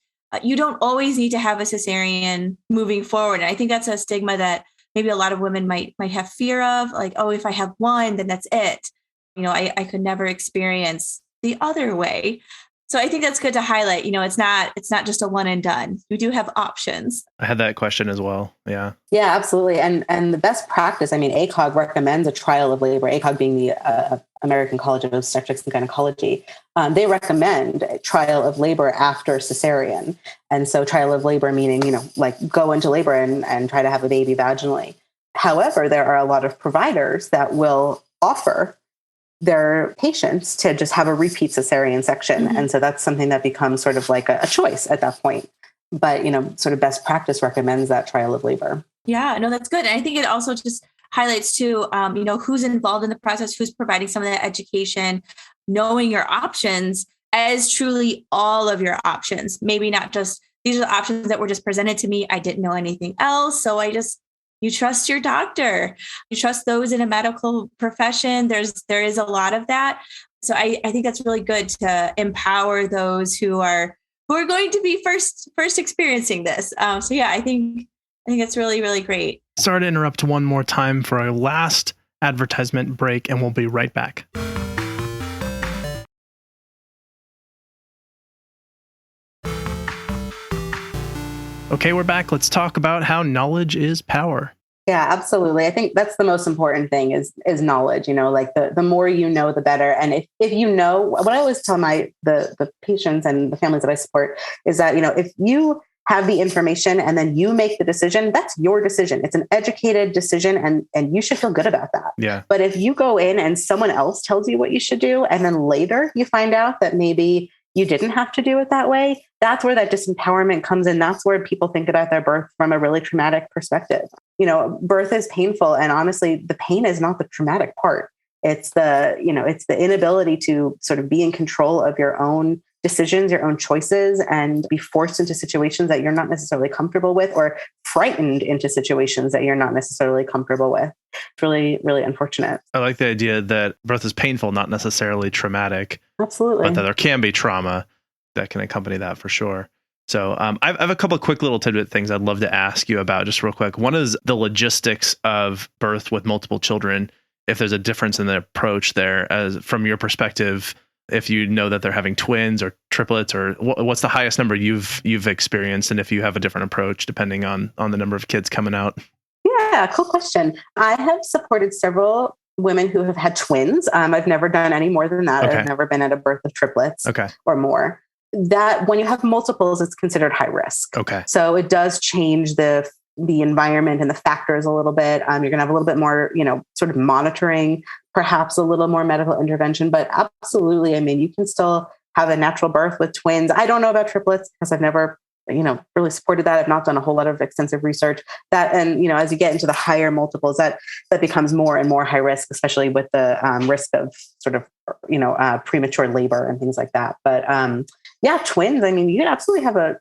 you don't always need to have a cesarean moving forward. And I think that's a stigma that maybe a lot of women might have fear of, if I have one, then that's it. I could never experience the other way. So I think that's good to highlight. It's not just a one and done. You do have options. I had that question as well. Yeah. Yeah, absolutely. And the best practice, ACOG recommends a trial of labor, ACOG being the American College of Obstetrics and Gynecology. They recommend a trial of labor after cesarean. And so trial of labor meaning, go into labor and try to have a baby vaginally. However, there are a lot of providers that will offer their patients to just have a repeat cesarean section. Mm-hmm. And so that's something that becomes sort of like a choice at that point. But, sort of best practice recommends that trial of labor. Yeah, no, that's good. And I think it also just highlights too, who's involved in the process, who's providing some of that education, knowing your options as truly all of your options, maybe not just these are the options that were just presented to me. I didn't know anything else. So you trust your doctor, you trust those in a medical profession. There is a lot of that. So I think that's really good to empower those who are going to be first experiencing this. So yeah, I think it's really, really great. Sorry to interrupt one more time for our last advertisement break, and we'll be right back. Okay, we're back. Let's talk about how knowledge is power. Yeah, absolutely. I think that's the most important thing is knowledge. Like the more you know, the better. And if you know, what I always tell the patients and the families that I support is that, if you have the information and then you make the decision, that's your decision. It's an educated decision and you should feel good about that. Yeah. But if you go in and someone else tells you what you should do, and then later you find out that maybe you didn't have to do it that way, that's where that disempowerment comes in. That's where people think about their birth from a really traumatic perspective. Birth is painful. And honestly, the pain is not the traumatic part. It's it's the inability to sort of be in control of your own decisions, your own choices, and be forced into situations that you're not necessarily comfortable with, or frightened into situations that you're not necessarily comfortable with. It's really, really unfortunate. I like the idea that birth is painful, not necessarily traumatic. Absolutely. But that there can be trauma that can accompany that for sure. So I have a couple of quick little tidbit things I'd love to ask you about just real quick. One is the logistics of birth with multiple children. If there's a difference in the approach there, as from your perspective, if you know that they're having twins or triplets, or what's the highest number you've experienced, and if you have a different approach depending on the number of kids coming out. Yeah, cool question. I have supported several women who have had twins. I've never done any more than that. Okay. I've never been at a birth of triplets or more. That when you have multiples, it's considered high risk. Okay. So it does change the environment and the factors a little bit. You're going to have a little bit more, sort of monitoring, perhaps a little more medical intervention, but absolutely. I mean, you can still have a natural birth with twins. I don't know about triplets because I've never, really supported that. I've not done a whole lot of extensive research that. And, as you get into the higher multiples, that becomes more and more high risk, especially with the risk of sort of, premature labor and things like that. But twins, I mean, you can absolutely have a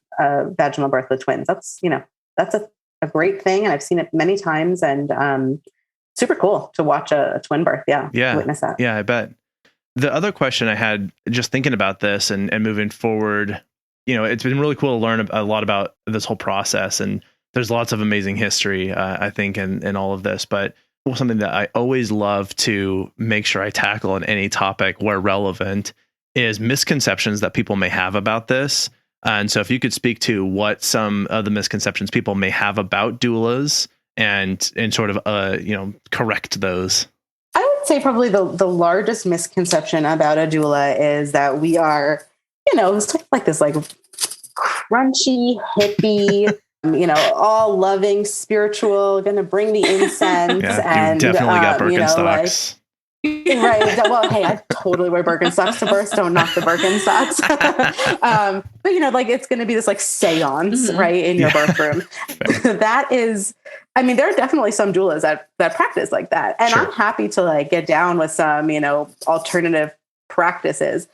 vaginal birth with twins. That's a great thing. And I've seen it many times, and super cool to watch a twin birth. Yeah. Witness that. Yeah, I bet. The other question I had just thinking about this and moving forward, it's been really cool to learn a lot about this whole process, and there's lots of amazing history, I think, in all of this. But something that I always love to make sure I tackle in any topic where relevant is misconceptions that people may have about this. And so if you could speak to what some of the misconceptions people may have about doulas and sort of, correct those. I would say probably the largest misconception about a doula is that we are, sort of like this like crunchy, hippie, all loving, spiritual, going to bring the incense. Yeah, you definitely got Birkenstocks. Right. Well, hey, I totally wear Birkenstocks to birth. Don't knock the Birkenstocks. But it's going to be this like seance, right, in your birth room. That is, I mean, there are definitely some doulas that practice like that, and sure. I'm happy to get down with some, alternative practices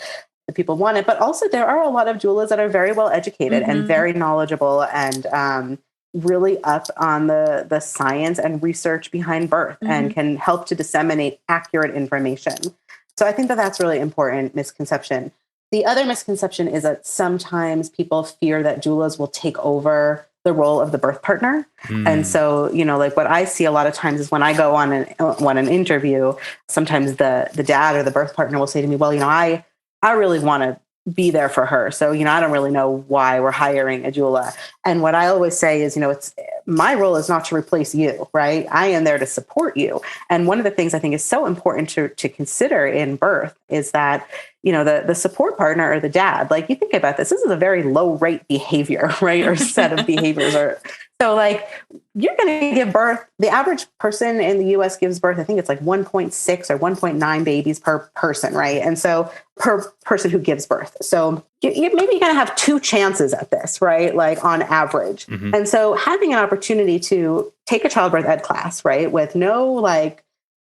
that people want it. But also, there are a lot of doulas that are very well educated and very knowledgeable and really up on the science and research behind birth and can help to disseminate accurate information. So I think that that's really important misconception. The other misconception is that sometimes people fear that doulas will take over the role of the birth partner. And so, what I see a lot of times is when I go on an interview, sometimes the dad or the birth partner will say to me, well, I really want to be there for her. So, I don't really know why we're hiring a doula. And what I always say is, it's my role is not to replace you, right? I am there to support you. And one of the things I think is so important to consider in birth is that, the support partner or the dad, you think about this is a very low rate behavior, right? Or set of behaviors. So you're going to give birth. The average person in the US gives birth, I think it's 1.6 or 1.9 babies per person, right? And so per person who gives birth. So maybe you're going to have 2 chances at this, right? On average. And so having an opportunity to take a childbirth ed class, right? With no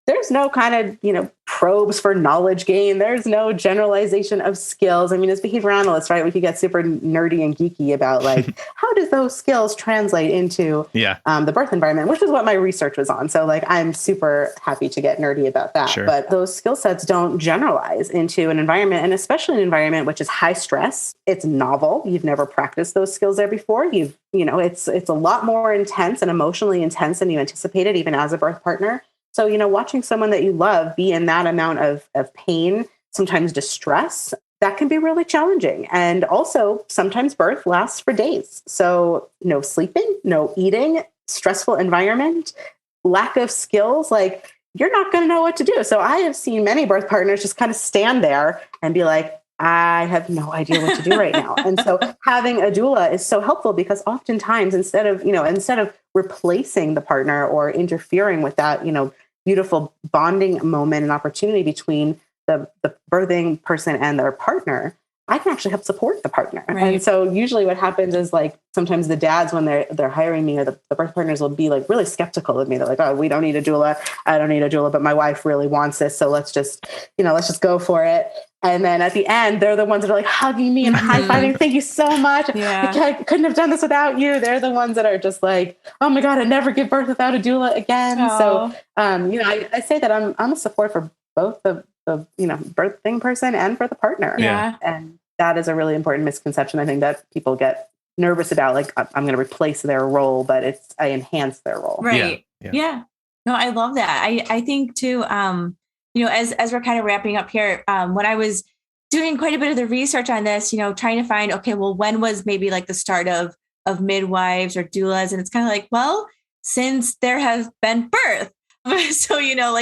there's no kind of, probes for knowledge gain. There's no generalization of skills. I mean, as behavior analysts, right, we could get super nerdy and geeky about like, how does those skills translate into the birth environment, which is what my research was on. So like, I'm super happy to get nerdy about that. Sure. But those skill sets don't generalize into an environment, and especially an environment which is high stress. It's novel. You've never practiced those skills there before. It's a lot more intense and emotionally intense than you anticipated, even as a birth partner. So, watching someone that you love be in that amount of pain, sometimes distress, that can be really challenging. And also sometimes birth lasts for days. So no sleeping, no eating, stressful environment, lack of skills, like you're not going to know what to do. So I have seen many birth partners just kind of stand there and be like, I have no idea what to do right now. And so having a doula is so helpful because oftentimes instead of replacing the partner or interfering with that, beautiful bonding moment and opportunity between the birthing person and their partner, I can actually help support the partner. Right. And so usually what happens is like sometimes the dads, when they're hiring me, or the birth partners will be like really skeptical of me. They're like, oh, we don't need a doula. I don't need a doula, but my wife really wants this. So let's just go for it. And then at the end, they're the ones that are like hugging me and high-fiving. Thank you so much. Yeah. I couldn't have done this without you. They're the ones that are just like, oh my God, I'd never give birth without a doula again. Aww. So, I say that I'm a support for both the birthing person and for the partner. Yeah. And that is a really important misconception. I think that people get nervous about, like, I'm going to replace their role, but I enhance their role. Right. Yeah. No, I love that. I think too, as we're kind of wrapping up here, when I was doing quite a bit of the research on this, trying to find, okay, well, when was maybe like the start of midwives or doulas? And it's kind of like, well, since there has been birth. So,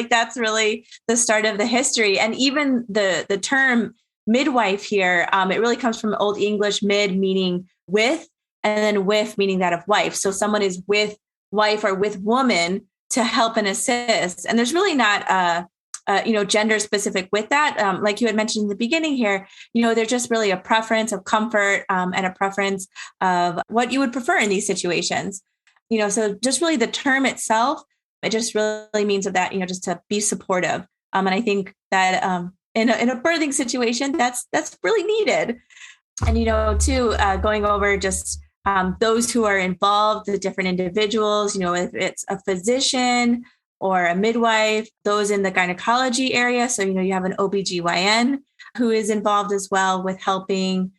that's really the start of the history. And even the term midwife here, it really comes from Old English, mid meaning with, and then with meaning that of wife. So someone is with wife or with woman to help and assist. And there's really not gender specific with that. Like you had mentioned in the beginning here, there's just really a preference of comfort and a preference of what you would prefer in these situations. So just really the term itself, it just really means of that, just to be supportive. And I think that in a birthing situation, that's really needed. And, too, going over just those who are involved, the different individuals, if it's a physician or a midwife, those in the gynecology area. So, you have an OBGYN who is involved as well with helping.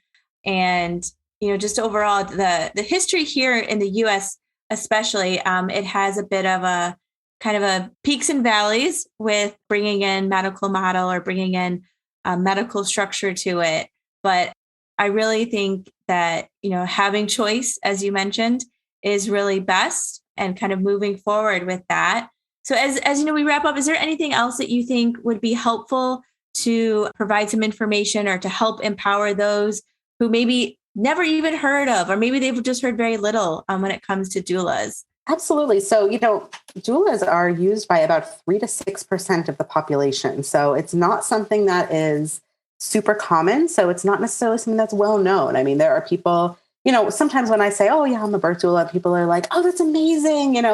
And, just overall, the history here in the US, especially, it has a bit of a kind of a peaks and valleys with bringing in medical model or bringing in a medical structure to it. But I really think that, having choice, as you mentioned, is really best, and kind of moving forward with that. So as we wrap up, is there anything else that you think would be helpful to provide some information or to help empower those who maybe never even heard of, or maybe they've just heard very little when it comes to doulas? Absolutely. So, doulas are used by about 3 to 6% of the population. So it's not something that is super common. So it's not necessarily something that's well known. I mean, there are people, sometimes when I say, oh yeah, I'm a birth doula, people are like, oh, that's amazing. And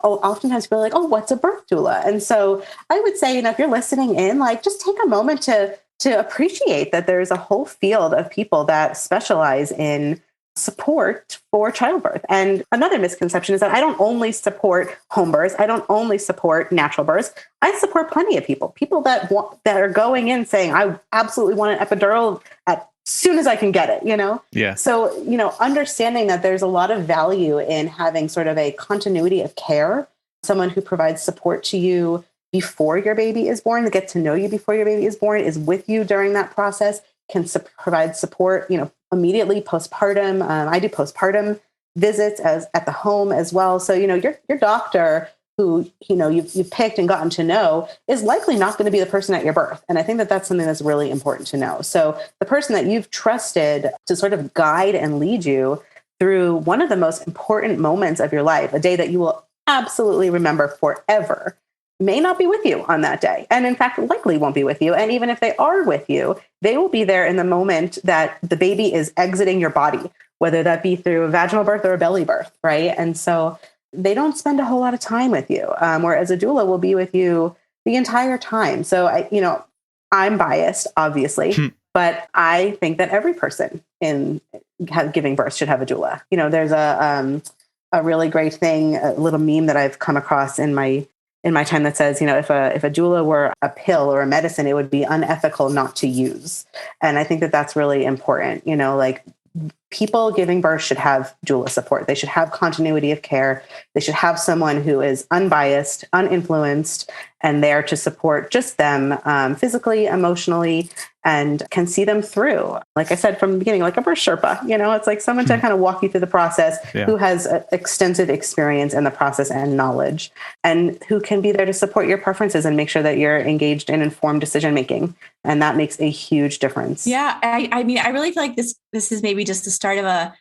oftentimes people are like, oh, what's a birth doula? And so I would say, if you're listening in, like, just take a moment to appreciate that there's a whole field of people that specialize in support for childbirth. And another misconception is that I don't only support home births. I don't only support natural births. I support plenty of people that are going in saying, I absolutely want an epidural as soon as I can get it, Yeah. So, understanding that there's a lot of value in having sort of a continuity of care, someone who provides support to you before your baby is born, to get to know you before your baby is born, is with you during that process, can provide support, immediately postpartum. I do postpartum visits at the home as well. So, your doctor who, you've picked and gotten to know is likely not going to be the person at your birth. And I think that that's something that's really important to know. So the person that you've trusted to sort of guide and lead you through one of the most important moments of your life, a day that you will absolutely remember forever, may not be with you on that day. And in fact, likely won't be with you. And even if they are with you, they will be there in the moment that the baby is exiting your body, whether that be through a vaginal birth or a belly birth, right? And so they don't spend a whole lot of time with you. Whereas a doula will be with you the entire time. So I'm biased, obviously, but I think that every person in giving birth should have a doula. There's a really great thing, a little meme that I've come across in my time that says, if a doula were a pill or a medicine, it would be unethical not to use. And I think that that's really important. Like, people giving birth should have doula support. They should have continuity of care. They should have someone who is unbiased, uninfluenced, and there to support just them physically, emotionally, and can see them through. Like I said from the beginning, like a birth Sherpa, it's like someone to kind of walk you through the process, who has extensive experience in the process and knowledge, and who can be there to support your preferences and make sure that you're engaged in informed decision-making. And that makes a huge difference. Yeah. I mean, I really feel like this is maybe just the start of a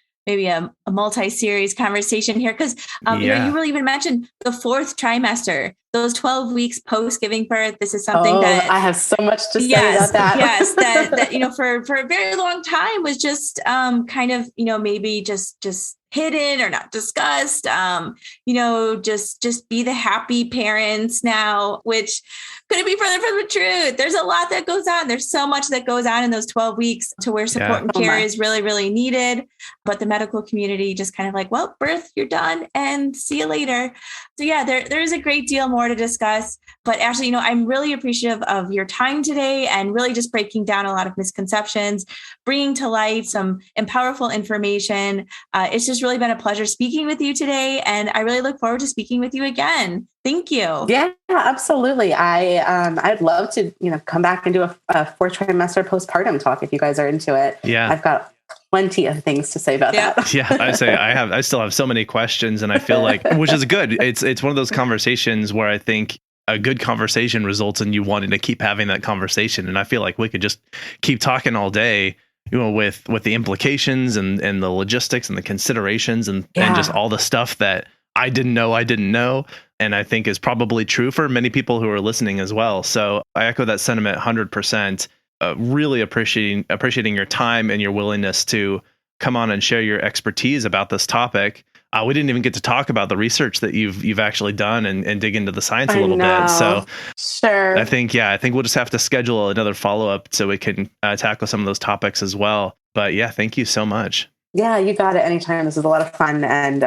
multi-series conversation here. Cause you really even mentioned the 4th trimester, those 12 weeks post giving birth. This is something that I have so much to say about that. Yes. That, for a very long time was just kind of, maybe just hidden or not discussed, just be the happy parents now, which couldn't be further from the truth. There's a lot that goes on. There's so much that goes on in those 12 weeks to where support and care is really, really needed. But the medical community just kind of like, well, birth, you're done and see you later. So there is a great deal more to discuss. But Ashley, I'm really appreciative of your time today and really just breaking down a lot of misconceptions, bringing to light some powerful information. It's just really been a pleasure speaking with you today. And I really look forward to speaking with you again. Thank you. Yeah, absolutely. I'd love to, come back and do a 4th trimester postpartum talk if you guys are into it. Yeah. I've got plenty of things to say about that. Yeah. I still have so many questions, and I feel like, which is good. It's one of those conversations where I think a good conversation results in you wanting to keep having that conversation. And I feel like we could just keep talking all day, with the implications and the logistics and the considerations and just all the stuff that I didn't know. And I think is probably true for many people who are listening as well. So I echo that sentiment 100%. Really appreciating your time and your willingness to come on and share your expertise about this topic. We didn't even get to talk about the research that you've actually done and dig into the science a little bit. So sure. I think we'll just have to schedule another follow-up so we can tackle some of those topics as well. But yeah, thank you so much. Yeah, you got it anytime. This is a lot of fun. And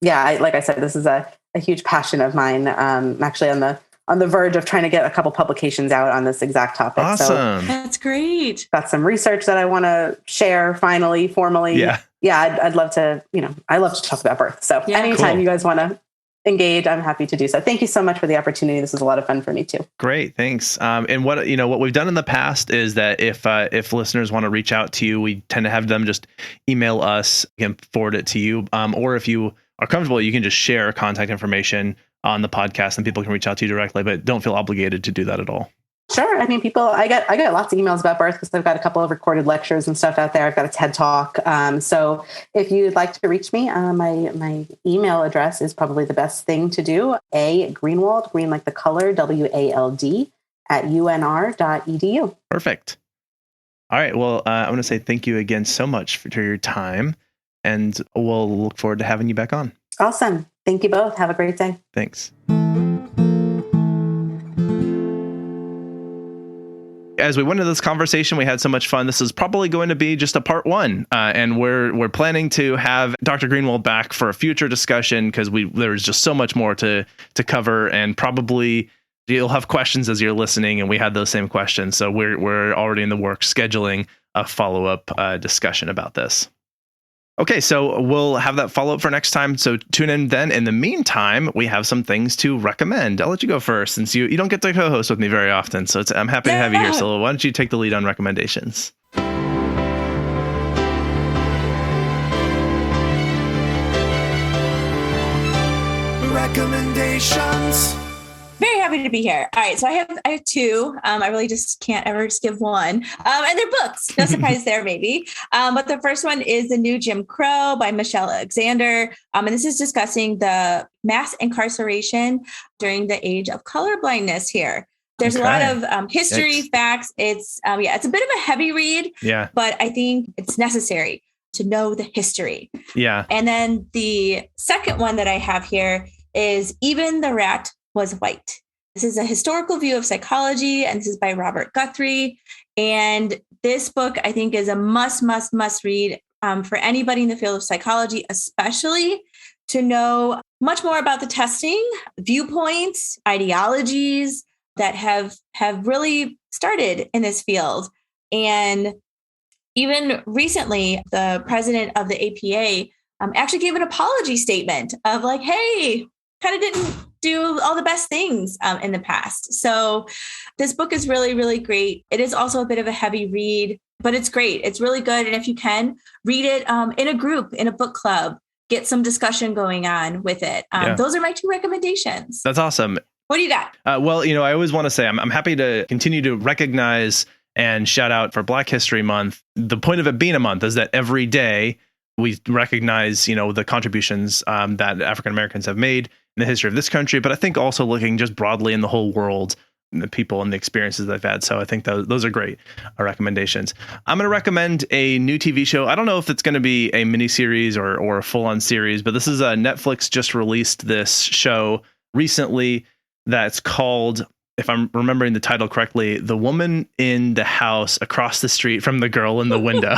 like I said, this is a huge passion of mine. I'm actually on the verge of trying to get a couple publications out on this exact topic. Awesome. So that's great. Got some research that I want to share formally. Yeah. I'd love to, I love to talk about birth. So anytime you guys want to engage, I'm happy to do so. Thank you so much for the opportunity. This is a lot of fun for me too. Great. Thanks. And what we've done in the past is that if listeners want to reach out to you, we tend to have them just email us and forward it to you. Or if you are comfortable, you can just share contact information on the podcast and people can reach out to you directly, but don't feel obligated to do that at all. Sure. I mean, I get lots of emails about birth because I've got a couple of recorded lectures and stuff out there. I've got a TED Talk. So if you'd like to reach me, my email address is probably the best thing to do. Greenwald, green like the color, WALD @unr.edu. Perfect. All right. Well, I want to say thank you again so much for your time, and we'll look forward to having you back on. Awesome. Thank you both. Have a great day. Thanks. As we went into this conversation, we had so much fun. This is probably going to be just a part 1. And we're planning to have Dr. Greenwald back for a future discussion because there's just so much more to cover, and probably you'll have questions as you're listening, and we had those same questions. So we're already in the works scheduling a follow-up discussion about this. Okay, so we'll have that follow-up for next time. So tune in then. In the meantime, we have some things to recommend. I'll let you go first since you don't get to co-host with me very often. So I'm happy to have you here. So why don't you take the lead on recommendations? Recommendations. Very happy to be here. All right. So I have 2. I really just can't ever just give one. And they're books. No surprise there, maybe. But the first one is The New Jim Crow by Michelle Alexander. And this is discussing the mass incarceration during the age of colorblindness here. There's a lot of history, facts. It's a bit of a heavy read, but I think it's necessary to know the history. Yeah. And then the second one that I have here is Even the Rat Was White. This is a historical view of psychology, and this is by Robert Guthrie. And this book, I think, is a must read for anybody in the field of psychology, especially to know much more about the testing, viewpoints, ideologies that have really started in this field. And even recently, the president of the APA actually gave an apology statement of like, hey, kind of didn't do all the best things in the past. So this book is really, really great. It is also a bit of a heavy read, but it's great. It's really good. And if you can, read it in a group, in a book club, get some discussion going on with it. Those are my 2 recommendations. That's awesome. What do you got? Well, I always want to say I'm happy to continue to recognize and shout out for Black History Month. The point of it being a month is that every day we recognize, the contributions that African Americans have made in the history of this country, but I think also looking just broadly in the whole world, the people and the experiences they've had. So I think those are great recommendations. I'm going to recommend a new TV show. I don't know if it's going to be a miniseries or a full-on series, but this is Netflix just released this show recently that's called, if I'm remembering the title correctly, The Woman in the House Across the Street from the Girl in the Window.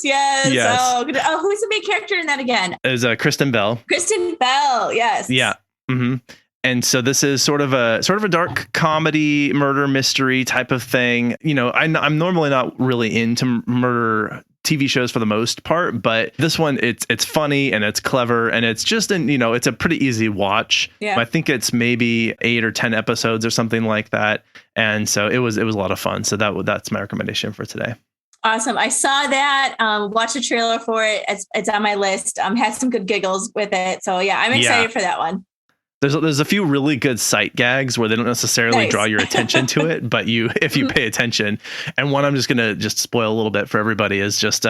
Yes. Oh, who's the main character in that again? Is Kristen Bell. Kristen Bell. Yes. Yeah. Mm-hmm. And so this is sort of a dark comedy, murder mystery type of thing. I'm normally not really into murder TV shows for the most part, but this one, it's funny and it's clever and it's just it's a pretty easy watch. Yeah. I think it's maybe 8 or 10 episodes or something like that. And so it was a lot of fun. So that's my recommendation for today. Awesome. I saw that, watched the trailer for it. It's on my list. Had some good giggles with it. So yeah, I'm excited for that one. There's a few really good sight gags where they don't necessarily draw your attention to it, but if you pay attention. And one I'm just going to spoil a little bit for everybody is just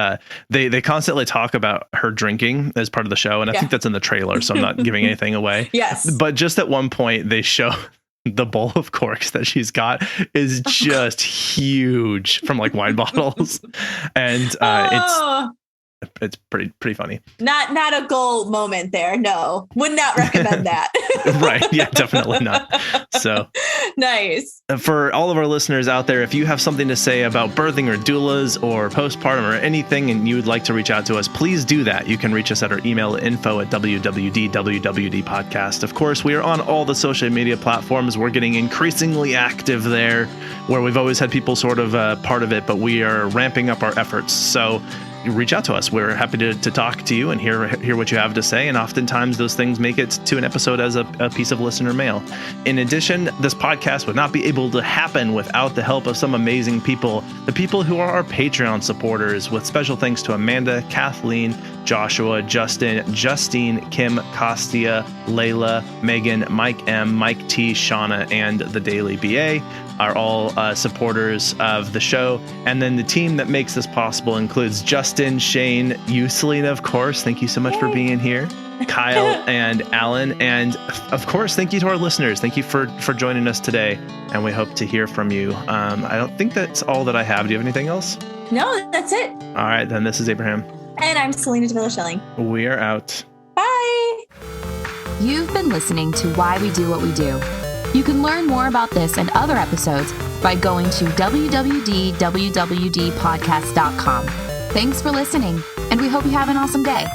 they constantly talk about her drinking as part of the show. And I think that's in the trailer, so I'm not giving anything away. Yes. But just at one point they show the bowl of corks that she's got is just huge from like wine bottles. And it's pretty funny. Not a goal moment there. No, would not recommend that. Right. Yeah, definitely not. So nice. For all of our listeners out there, if you have something to say about birthing or doulas or postpartum or anything and you would like to reach out to us, please do that. You can reach us at our email info@wwd podcast. Of course, we are on all the social media platforms. We're getting increasingly active there, where we've always had people sort of part of it, but we are ramping up our efforts. So reach out to us. We're happy to talk to you and hear what you have to say. And oftentimes those things make it to an episode as a piece of listener mail. In addition, this podcast would not be able to happen without the help of some amazing people, the people who are our Patreon supporters, with special thanks to Amanda, Kathleen, Joshua, Justin, Justine, Kim, Kostia, Layla, Megan, Mike M, Mike T, Shauna, and the Daily BA are all supporters of the show. And then the team that makes this possible includes Justin, Shane, you, Selena, of course. Thank you so much for being here. Kyle and Alan. And of course, thank you to our listeners. Thank you for joining us today. And we hope to hear from you. I don't think that's all that I have. Do you have anything else? No, that's it. All right, then this is Abraham. And I'm Selena Davila-Schilling. We are out. Bye. You've been listening to Why We Do What We Do. You can learn more about this and other episodes by going to www.wwdpodcast.com. Thanks for listening, and we hope you have an awesome day.